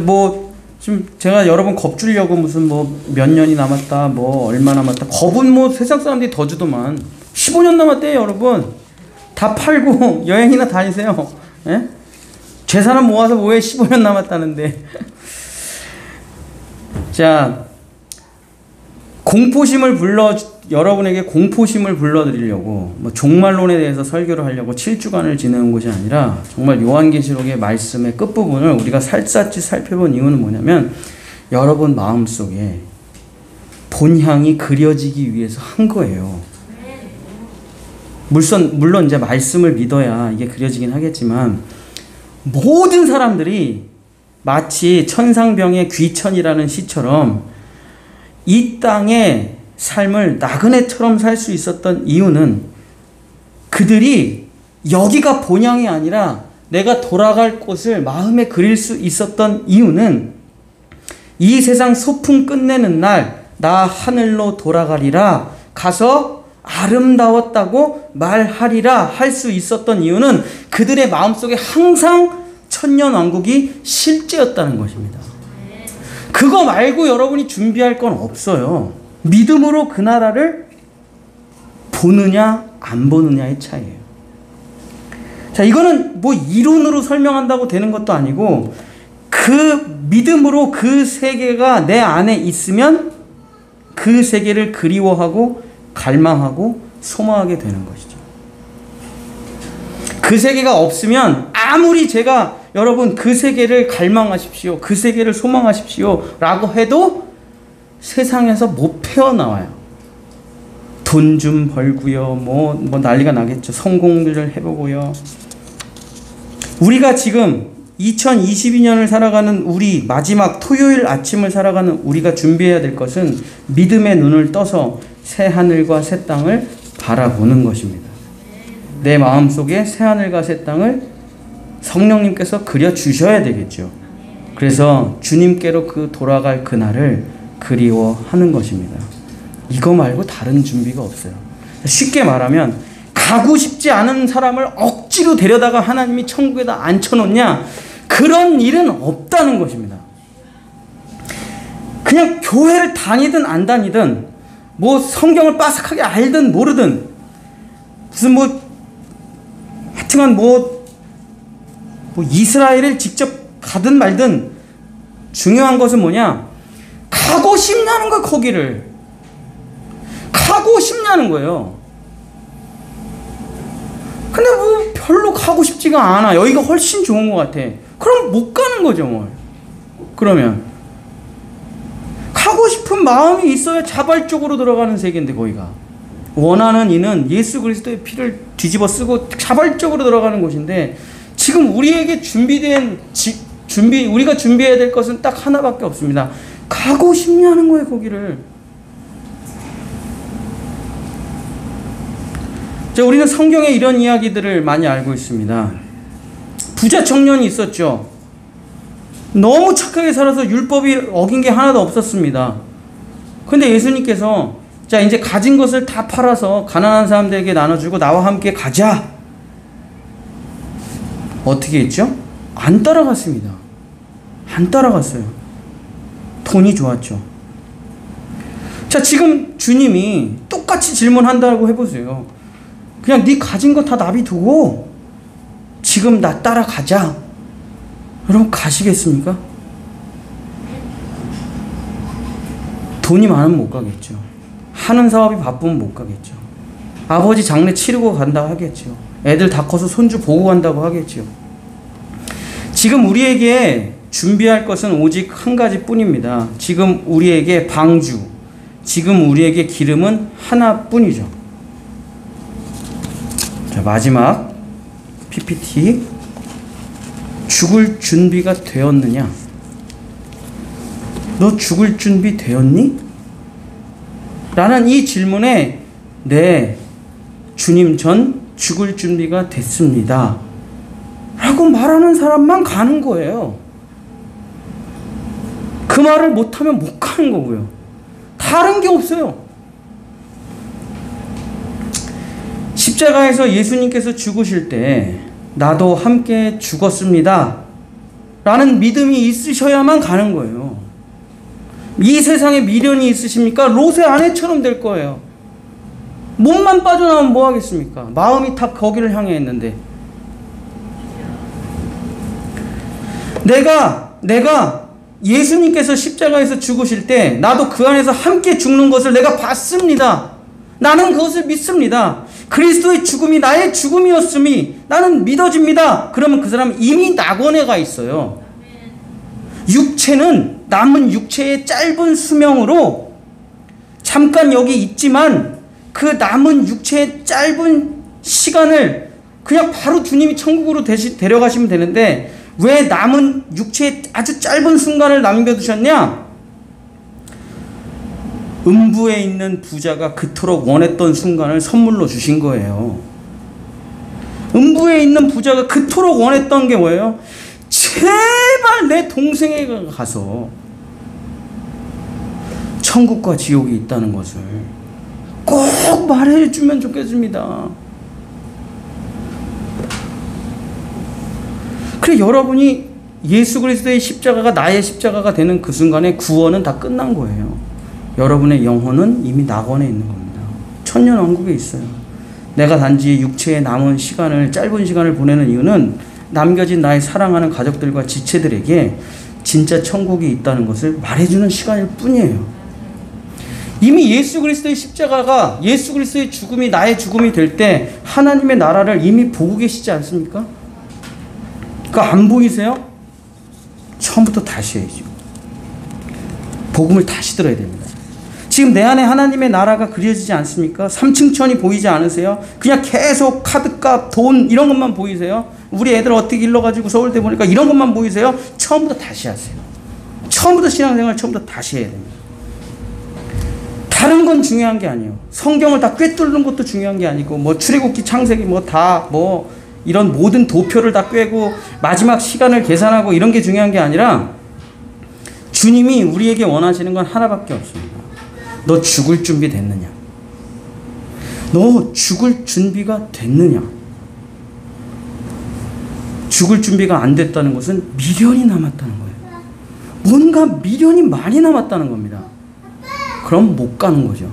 뭐 지금 제가 여러 번 겁주려고 무슨 뭐 몇 년이 남았다, 뭐 얼마 남았다. 겁은 뭐 세상 사람들이 더 주더만. 15년 남았대요, 여러분. 다 팔고 여행이나 다니세요. 예? 재산은 모아서 뭐해 15년 남았다는데. 자, 여러분에게 공포심을 불러드리려고 뭐 종말론에 대해서 설교를 하려고 7주간을 지내는 것이 아니라 정말 요한계시록의 말씀의 끝부분을 우리가 살샅이 살펴본 이유는 뭐냐면 여러분 마음속에 본향이 그려지기 위해서 한 거예요. 물론 이제 말씀을 믿어야 이게 그려지긴 하겠지만 모든 사람들이 마치 천상병의 귀천이라는 시처럼 이 땅의 삶을 나그네처럼 살 수 있었던 이유는 그들이 여기가 본향이 아니라 내가 돌아갈 곳을 마음에 그릴 수 있었던 이유는 이 세상 소풍 끝내는 날 나 하늘로 돌아가리라 가서 아름다웠다고 말하리라 할 수 있었던 이유는 그들의 마음속에 항상 천년왕국이 실제였다는 것입니다. 그거 말고 여러분이 준비할 건 없어요. 믿음으로 그 나라를 보느냐 안 보느냐의 차이예요. 자, 이거는 뭐 이론으로 설명한다고 되는 것도 아니고 그 믿음으로 그 세계가 내 안에 있으면 그 세계를 그리워하고 갈망하고 소망하게 되는 것이죠. 그 세계가 없으면 아무리 제가 여러분 그 세계를 갈망하십시오, 그 세계를 소망하십시오 라고 해도 세상에서 못 헤어나와요. 돈 좀 벌고요, 뭐 난리가 나겠죠. 성공들을 해보고요. 우리가 지금 2022년을 살아가는 우리 마지막 토요일 아침을 살아가는 우리가 준비해야 될 것은 믿음의 눈을 떠서 새 하늘과 새 땅을 바라보는 것입니다. 내 마음속에 새 하늘과 새 땅을 성령님께서 그려주셔야 되겠죠. 그래서 주님께로 그 돌아갈 그날을 그리워하는 것입니다. 이거 말고 다른 준비가 없어요. 쉽게 말하면 가고 싶지 않은 사람을 억지로 데려다가 하나님이 천국에다 앉혀놓냐, 그런 일은 없다는 것입니다. 그냥 교회를 다니든 안 다니든 뭐 성경을 빠삭하게 알든 모르든 무슨 하여튼간 뭐 이스라엘을 직접 가든 말든 중요한 것은 뭐냐, 가고 싶냐는 거야. 거기를 가고 싶냐는 거예요. 근데 뭐 별로 가고 싶지가 않아. 여기가 훨씬 좋은 것 같아. 그럼 못 가는 거죠, 뭘. 그러면 가고 싶은 마음이 있어야 자발적으로 들어가는 세계인데, 거기가 원하는 이는 예수 그리스도의 피를 뒤집어 쓰고 자발적으로 들어가는 곳인데, 지금 우리에게 우리가 준비해야 될 것은 딱 하나밖에 없습니다. 가고 싶냐는 거예요, 거기를. 자, 우리는 성경에 이런 이야기들을 많이 알고 있습니다. 부자 청년이 있었죠. 너무 착하게 살아서 율법이 어긴 게 하나도 없었습니다. 근데 예수님께서 자, 이제 가진 것을 다 팔아서 가난한 사람들에게 나눠주고 나와 함께 가자. 어떻게 했죠? 안 따라갔습니다. 안 따라갔어요. 돈이 좋았죠. 자, 지금 주님이 똑같이 질문한다고 해보세요. 그냥 네 가진 거 다 놔비두고 지금 나 따라가자. 여러분 가시겠습니까? 돈이 많으면 못 가겠죠. 하는 사업이 바쁘면 못 가겠죠. 아버지 장례 치르고 간다고 하겠죠. 애들 다 커서 손주 보고 간다고 하겠죠. 지금 우리에게 준비할 것은 오직 한 가지뿐입니다. 지금 우리에게 방주, 지금 우리에게 기름은 하나뿐이죠. 자, 마지막 PPT. 죽을 준비가 되었느냐? 너 죽을 준비 되었니? 라는 이 질문에 네, 주님 전 죽을 준비가 됐습니다 라고 말하는 사람만 가는 거예요. 그 말을 못하면 못 가는 거고요. 다른 게 없어요. 십자가에서 예수님께서 죽으실 때 나도 함께 죽었습니다 라는 믿음이 있으셔야만 가는 거예요. 이 세상에 미련이 있으십니까? 롯의 아내처럼 될 거예요. 몸만 빠져나오면 뭐 하겠습니까? 마음이 다 거기를 향해 있는데. 내가 예수님께서 십자가에서 죽으실 때 나도 그 안에서 함께 죽는 것을 내가 봤습니다. 나는 그것을 믿습니다. 그리스도의 죽음이 나의 죽음이었음이 나는 믿어집니다. 그러면 그 사람은 이미 낙원에 가 있어요. 육체는 남은 육체의 짧은 수명으로 잠깐 여기 있지만 그 남은 육체의 짧은 시간을 그냥 바로 주님이 천국으로 데려가시면 되는데 왜 남은 육체의 아주 짧은 순간을 남겨두셨냐? 음부에 있는 부자가 그토록 원했던 순간을 선물로 주신 거예요. 음부에 있는 부자가 그토록 원했던 게 뭐예요? 제발 내 동생에게 가서 천국과 지옥이 있다는 것을 꼭 말해주면 좋겠습니다. 그래, 여러분이 예수 그리스도의 십자가가 나의 십자가가 되는 그 순간에 구원은 다 끝난 거예요. 여러분의 영혼은 이미 낙원에 있는 겁니다. 천년왕국에 있어요. 내가 단지 육체에 남은 시간을, 짧은 시간을 보내는 이유는 남겨진 나의 사랑하는 가족들과 지체들에게 진짜 천국이 있다는 것을 말해주는 시간일 뿐이에요. 이미 예수 그리스도의 십자가가, 예수 그리스도의 죽음이 나의 죽음이 될 때 하나님의 나라를 이미 보고 계시지 않습니까? 그거 안 보이세요? 처음부터 다시 해야죠. 복음을 다시 들어야 됩니다. 지금 내 안에 하나님의 나라가 그려지지 않습니까? 3층 천이 보이지 않으세요? 그냥 계속 카드값, 돈 이런 것만 보이세요? 우리 애들 어떻게 길러가지고 서울대 보니까 이런 것만 보이세요? 처음부터 다시 하세요. 처음부터 신앙생활 처음부터 다시 해야 됩니다. 다른 건 중요한 게 아니에요. 성경을 다 꿰뚫는 것도 중요한 게 아니고, 뭐 출애굽기, 창세기 이런 모든 도표를 다 꿰고 마지막 시간을 계산하고 이런 게 중요한 게 아니라, 주님이 우리에게 원하시는 건 하나밖에 없습니다. 너 죽을 준비 됐느냐? 너 죽을 준비가 됐느냐? 죽을 준비가 안 됐다는 것은 미련이 남았다는 거예요. 뭔가 미련이 많이 남았다는 겁니다. 그럼 못 가는 거죠.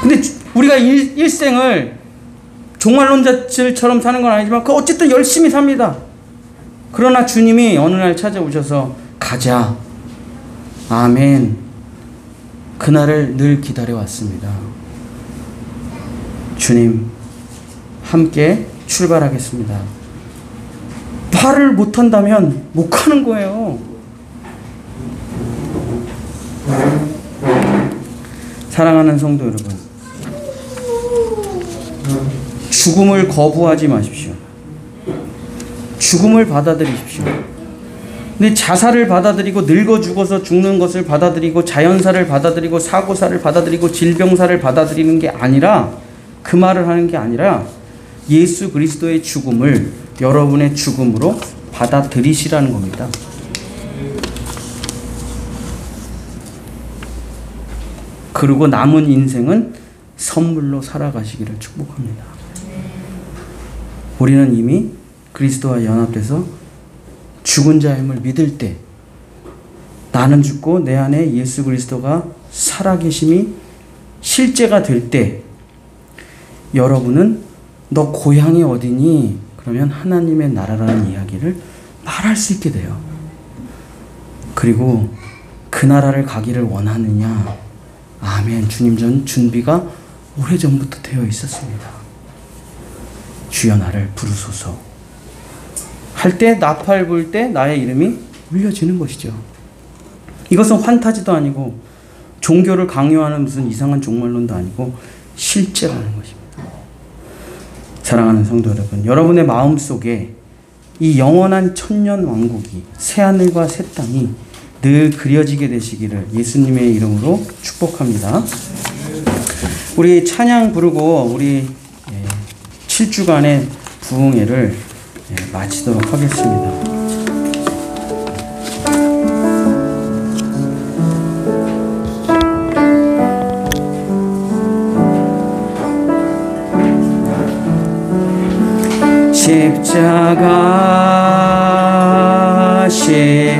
근데 우리가 일생을 종말론자들처럼 사는 건 아니지만 어쨌든 열심히 삽니다. 그러나 주님이 어느 날 찾아오셔서 가자. 아멘. 그날을 늘 기다려왔습니다. 주님, 함께 출발하겠습니다. 말을 못한다면 못 가는 거예요. 사랑하는 성도 여러분, 죽음을 거부하지 마십시오. 죽음을 받아들이십시오. 근데 자살을 받아들이고 늙어 죽어서 죽는 것을 받아들이고 자연사를 받아들이고 사고사를 받아들이고 질병사를 받아들이는 게 아니라, 그 말을 하는 게 아니라 예수 그리스도의 죽음을 여러분의 죽음으로 받아들이시라는 겁니다. 그리고 남은 인생은 선물로 살아가시기를 축복합니다. 우리는 이미 그리스도와 연합돼서 죽은 자임을 믿을 때, 나는 죽고 내 안에 예수 그리스도가 살아계심이 실제가 될 때, 여러분은 너 고향이 어디니? 그러면 하나님의 나라라는 이야기를 말할 수 있게 돼요. 그리고 그 나라를 가기를 원하느냐? 아멘. 주님, 전 준비가 오래전부터 되어 있었습니다. 주여 나를 부르소서 할 때, 나팔 불 때 나의 이름이 울려지는 것이죠. 이것은 환타지도 아니고 종교를 강요하는 무슨 이상한 종말론도 아니고 실제라는 것입니다. 사랑하는 성도 여러분, 여러분의 마음속에 이 영원한 천년 왕국이, 새하늘과 새 땅이 늘 그려지게 되시기를 예수님의 이름으로 축복합니다. 우리 찬양 부르고 우리 7주간의 부흥회를 마치도록 하겠습니다.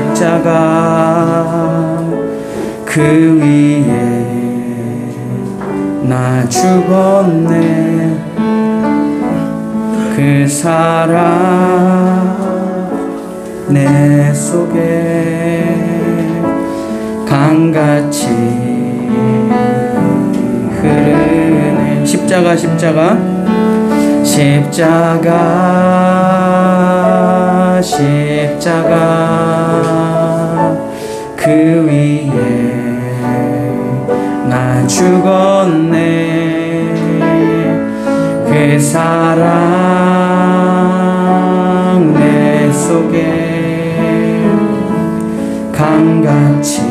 십자가 그 위에 나 죽었네. 그 사랑 내 속에 강같이 흐르네. 십자가 그 위에 나 죽었네. 그 사랑 내 속에 강같이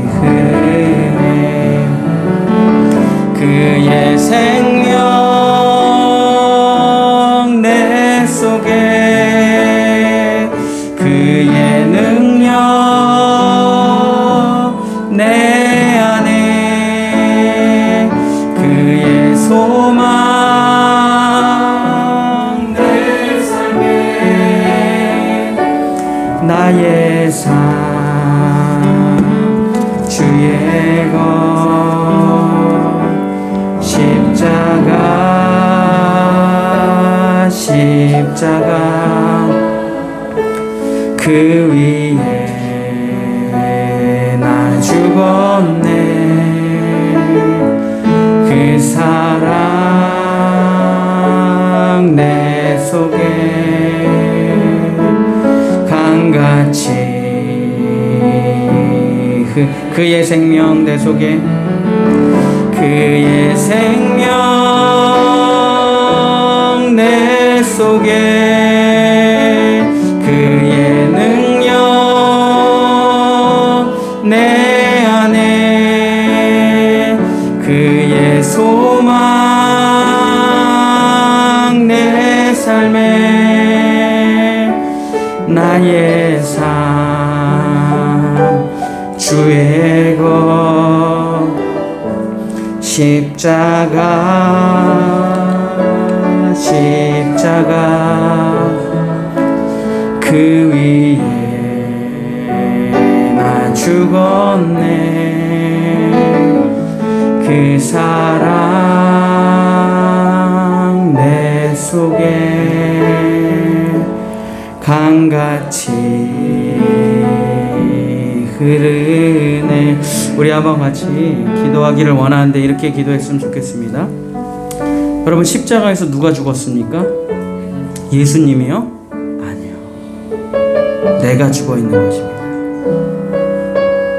흐르네. 그의 생명 내 속에, 그의 능력 내 안에, 그의 소망 내 삶에, 나의 삶 주의 것 십자가 그 위에 나 죽었네. 그 사랑 내 속에 강같이 그의 생명 내 속에, 그의 생명 내 속에, 그의 능력 내 안에, 그의 소망 내 삶에, 나의 삶 주의 것 십자가 그 위에 나 죽었네. 그 사랑 내 속에 강같이 흐르네. 우리 한번 같이 기도하기를 원하는데 이렇게 기도했으면 좋겠습니다. 여러분, 십자가에서 누가 죽었습니까? 예수님이요? 아니요. 내가 죽어 있는 것입니다.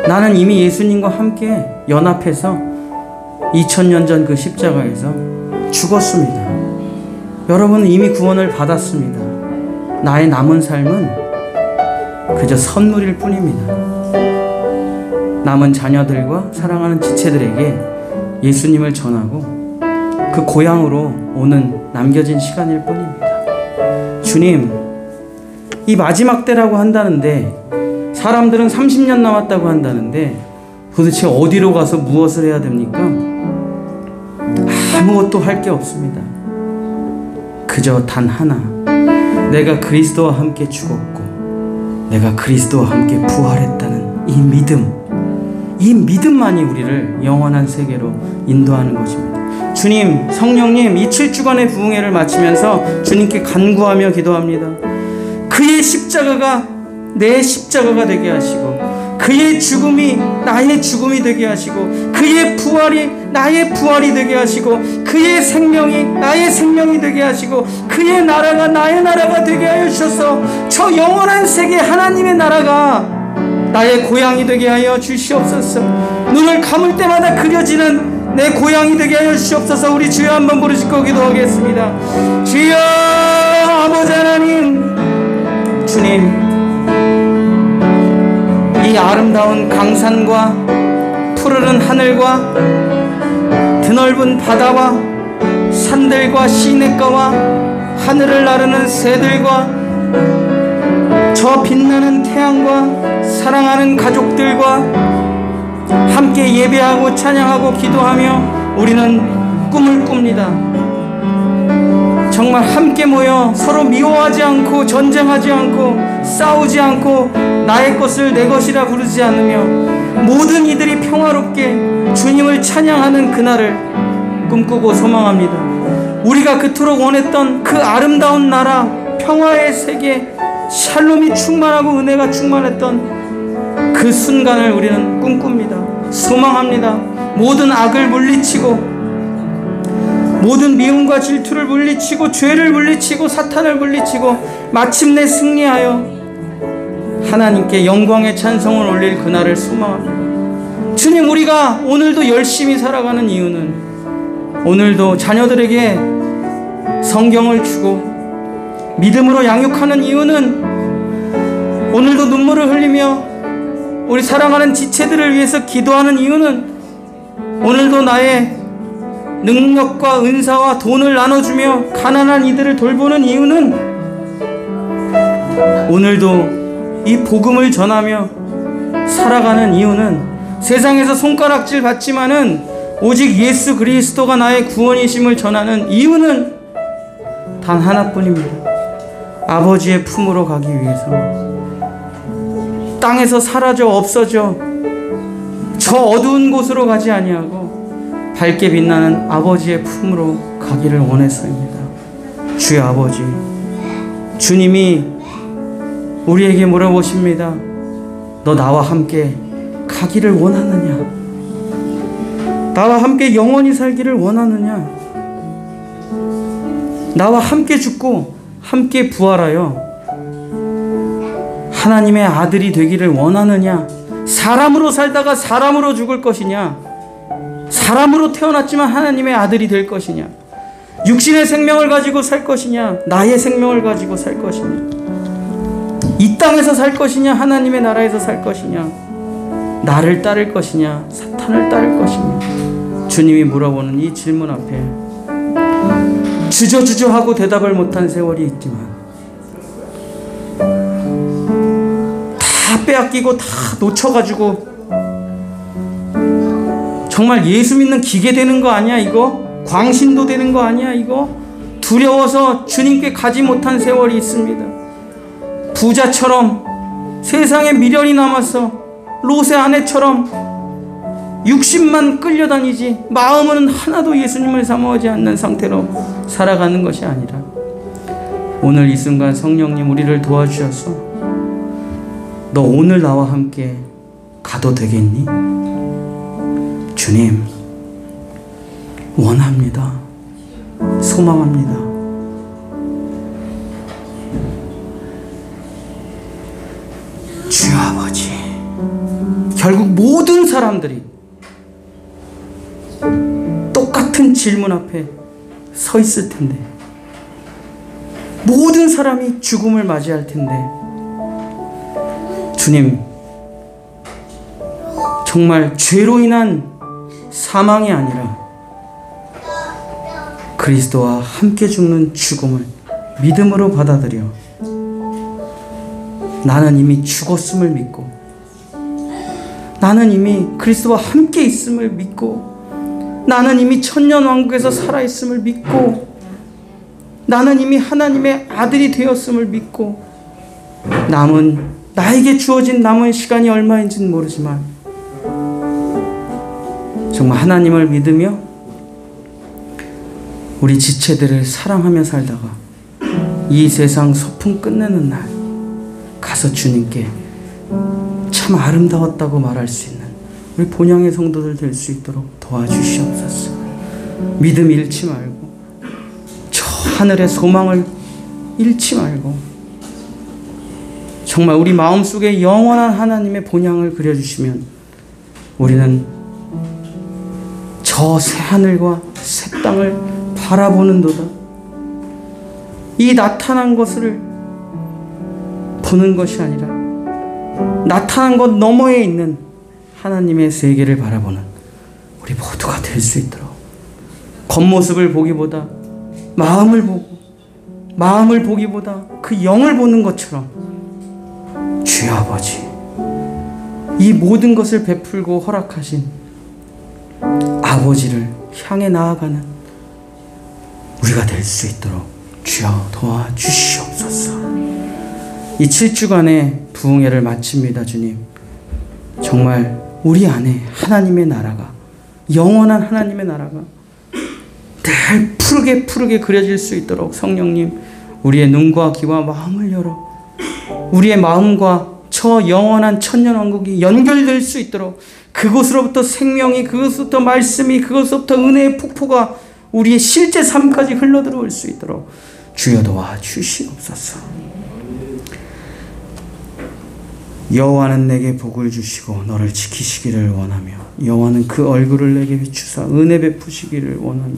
나는 이미 예수님과 함께 연합해서 2000년 전 그 십자가에서 죽었습니다. 여러분은 이미 구원을 받았습니다. 나의 남은 삶은 그저 선물일 뿐입니다. 남은 자녀들과 사랑하는 지체들에게 예수님을 전하고 그 고향으로 오는 남겨진 시간일 뿐입니다. 주님, 이 마지막 때라고 한다는데, 사람들은 30년 남았다고 한다는데 도대체 어디로 가서 무엇을 해야 됩니까? 아무것도 할 게 없습니다. 그저 단 하나, 내가 그리스도와 함께 죽었고 내가 그리스도와 함께 부활했다는 이 믿음만이 우리를 영원한 세계로 인도하는 것입니다. 주님, 성령님, 이 7주간의 부흥회를 마치면서 주님께 간구하며 기도합니다. 그의 십자가가 내 십자가가 되게 하시고, 그의 죽음이 나의 죽음이 되게 하시고, 그의 부활이 나의 부활이 되게 하시고, 그의 생명이 나의 생명이 되게 하시고, 그의 나라가 나의 나라가 되게 하여 주셔서 저 영원한 세계 하나님의 나라가 나의 고향이 되게 하여 주시옵소서. 눈을 감을 때마다 그려지는 내 고향이 되게 하여 주시옵소서. 우리 주여 한번 부르시고 기도하겠습니다. 주여, 아버지 하나님, 주님, 이 아름다운 강산과 푸르른 하늘과 드넓은 바다와 산들과 시냇가와 하늘을 나르는 새들과 저 빛나는 태양과 사랑하는 가족들과 함께 예배하고 찬양하고 기도하며 우리는 꿈을 꿉니다. 정말 함께 모여 서로 미워하지 않고 전쟁하지 않고 싸우지 않고 나의 것을 내 것이라 부르지 않으며 모든 이들이 평화롭게 주님을 찬양하는 그날을 꿈꾸고 소망합니다. 우리가 그토록 원했던 그 아름다운 나라, 평화의 세계, 샬롬이 충만하고 은혜가 충만했던 그 순간을 우리는 꿈꿉니다. 소망합니다. 모든 악을 물리치고, 모든 미움과 질투를 물리치고, 죄를 물리치고, 사탄을 물리치고 마침내 승리하여 하나님께 영광의 찬송을 올릴 그날을 소망합니다. 주님, 우리가 오늘도 열심히 살아가는 이유는 오늘도 자녀들에게 성경을 주고 믿음으로 양육하는 이유는, 오늘도 눈물을 흘리며 우리 사랑하는 지체들을 위해서 기도하는 이유는, 오늘도 나의 능력과 은사와 돈을 나눠주며 가난한 이들을 돌보는 이유는, 오늘도 이 복음을 전하며 살아가는 이유는, 세상에서 손가락질 받지만은 오직 예수 그리스도가 나의 구원이심을 전하는 이유는 단 하나뿐입니다. 아버지의 품으로 가기 위해서, 땅에서 사라져 없어져 저 어두운 곳으로 가지 아니하고 밝게 빛나는 아버지의 품으로 가기를 원해서입니다. 주의 아버지, 주님이 우리에게 물어보십니다. 너 나와 함께 가기를 원하느냐? 나와 함께 영원히 살기를 원하느냐? 나와 함께 죽고 함께 부활하여 하나님의 아들이 되기를 원하느냐? 사람으로 살다가 사람으로 죽을 것이냐? 사람으로 태어났지만 하나님의 아들이 될 것이냐? 육신의 생명을 가지고 살 것이냐? 나의 생명을 가지고 살 것이냐? 이 땅에서 살 것이냐? 하나님의 나라에서 살 것이냐? 나를 따를 것이냐? 사탄을 따를 것이냐? 주님이 물어보는 이 질문 앞에 주저주저하고 대답을 못한 세월이 있지만, 다 빼앗기고 다 놓쳐가지고 정말 예수 믿는 기계 되는 거 아니야 이거? 광신도 되는 거 아니야 이거? 두려워서 주님께 가지 못한 세월이 있습니다. 부자처럼 세상에 미련이 남아서 롯의 아내처럼 육신만 끌려다니지 마음은 하나도 예수님을 사모하지 않는 상태로 살아가는 것이 아니라, 오늘 이 순간 성령님 우리를 도와주셔서 너 오늘 나와 함께 가도 되겠니? 주님, 원합니다. 소망합니다. 주여 아버지, 결국 모든 사람들이 똑같은 질문 앞에 서 있을 텐데, 모든 사람이 죽음을 맞이할 텐데, 주님, 정말 죄로 인한 사망이 아니라 그리스도와 함께 죽는 죽음을 믿음으로 받아들여 나는 이미 죽었음을 믿고, 나는 이미 그리스도와 함께 있음을 믿고, 나는 이미 천년왕국에서 살아있음을 믿고, 나는 이미 하나님의 아들이 되었음을 믿고, 나에게 주어진 남은 시간이 얼마인지는 모르지만 정말 하나님을 믿으며 우리 지체들을 사랑하며 살다가 이 세상 소풍 끝내는 날 가서 주님께 참 아름다웠다고 말할 수 있는 우리 본향의 성도들 될 수 있도록 도와주시옵소서. 믿음 잃지 말고, 저 하늘의 소망을 잃지 말고, 정말 우리 마음속에 영원한 하나님의 본향을 그려주시면 우리는 저 새하늘과 새 땅을 바라보는도다. 이 나타난 것을 보는 것이 아니라 나타난 것 너머에 있는 하나님의 세계를 바라보는 우리 모두가 될 수 있도록, 겉모습을 보기보다 마음을 보기보다 그 영을 보는 것처럼 주여 아버지, 이 모든 것을 베풀고 허락하신 아버지를 향해 나아가는 우리가 될 수 있도록 주여 도와주시옵소서. 이 7주간의 부흥회를 마칩니다. 주님, 정말 우리 안에 하나님의 나라가, 영원한 하나님의 나라가 늘 푸르게 그려질 수 있도록 성령님, 우리의 눈과 귀와 마음을 열어 우리의 마음과 저 영원한 천년왕국이 연결될 수 있도록, 그곳으로부터 생명이, 그곳으로부터 말씀이, 그곳으로부터 은혜의 폭포가 우리의 실제 삶까지 흘러들어올 수 있도록 주여 도와주시옵소서. 여호와는 내게 복을 주시고 너를 지키시기를 원하며, 여호와는 그 얼굴을 내게 비추사 은혜 베푸시기를 원하며,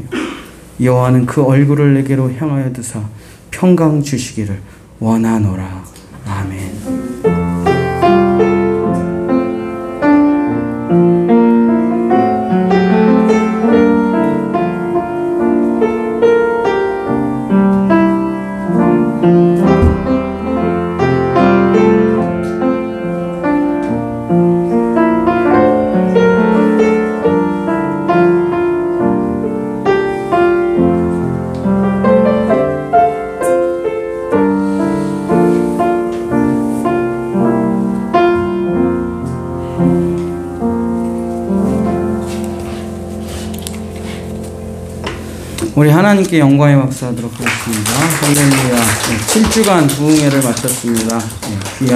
여호와는 그 얼굴을 내게로 향하여 드사 평강 주시기를 원하노라. 아멘. 우리 하나님께 영광의 박수하도록 하겠습니다. 할렐루야. 7주간 부흥회를 마쳤습니다. 귀한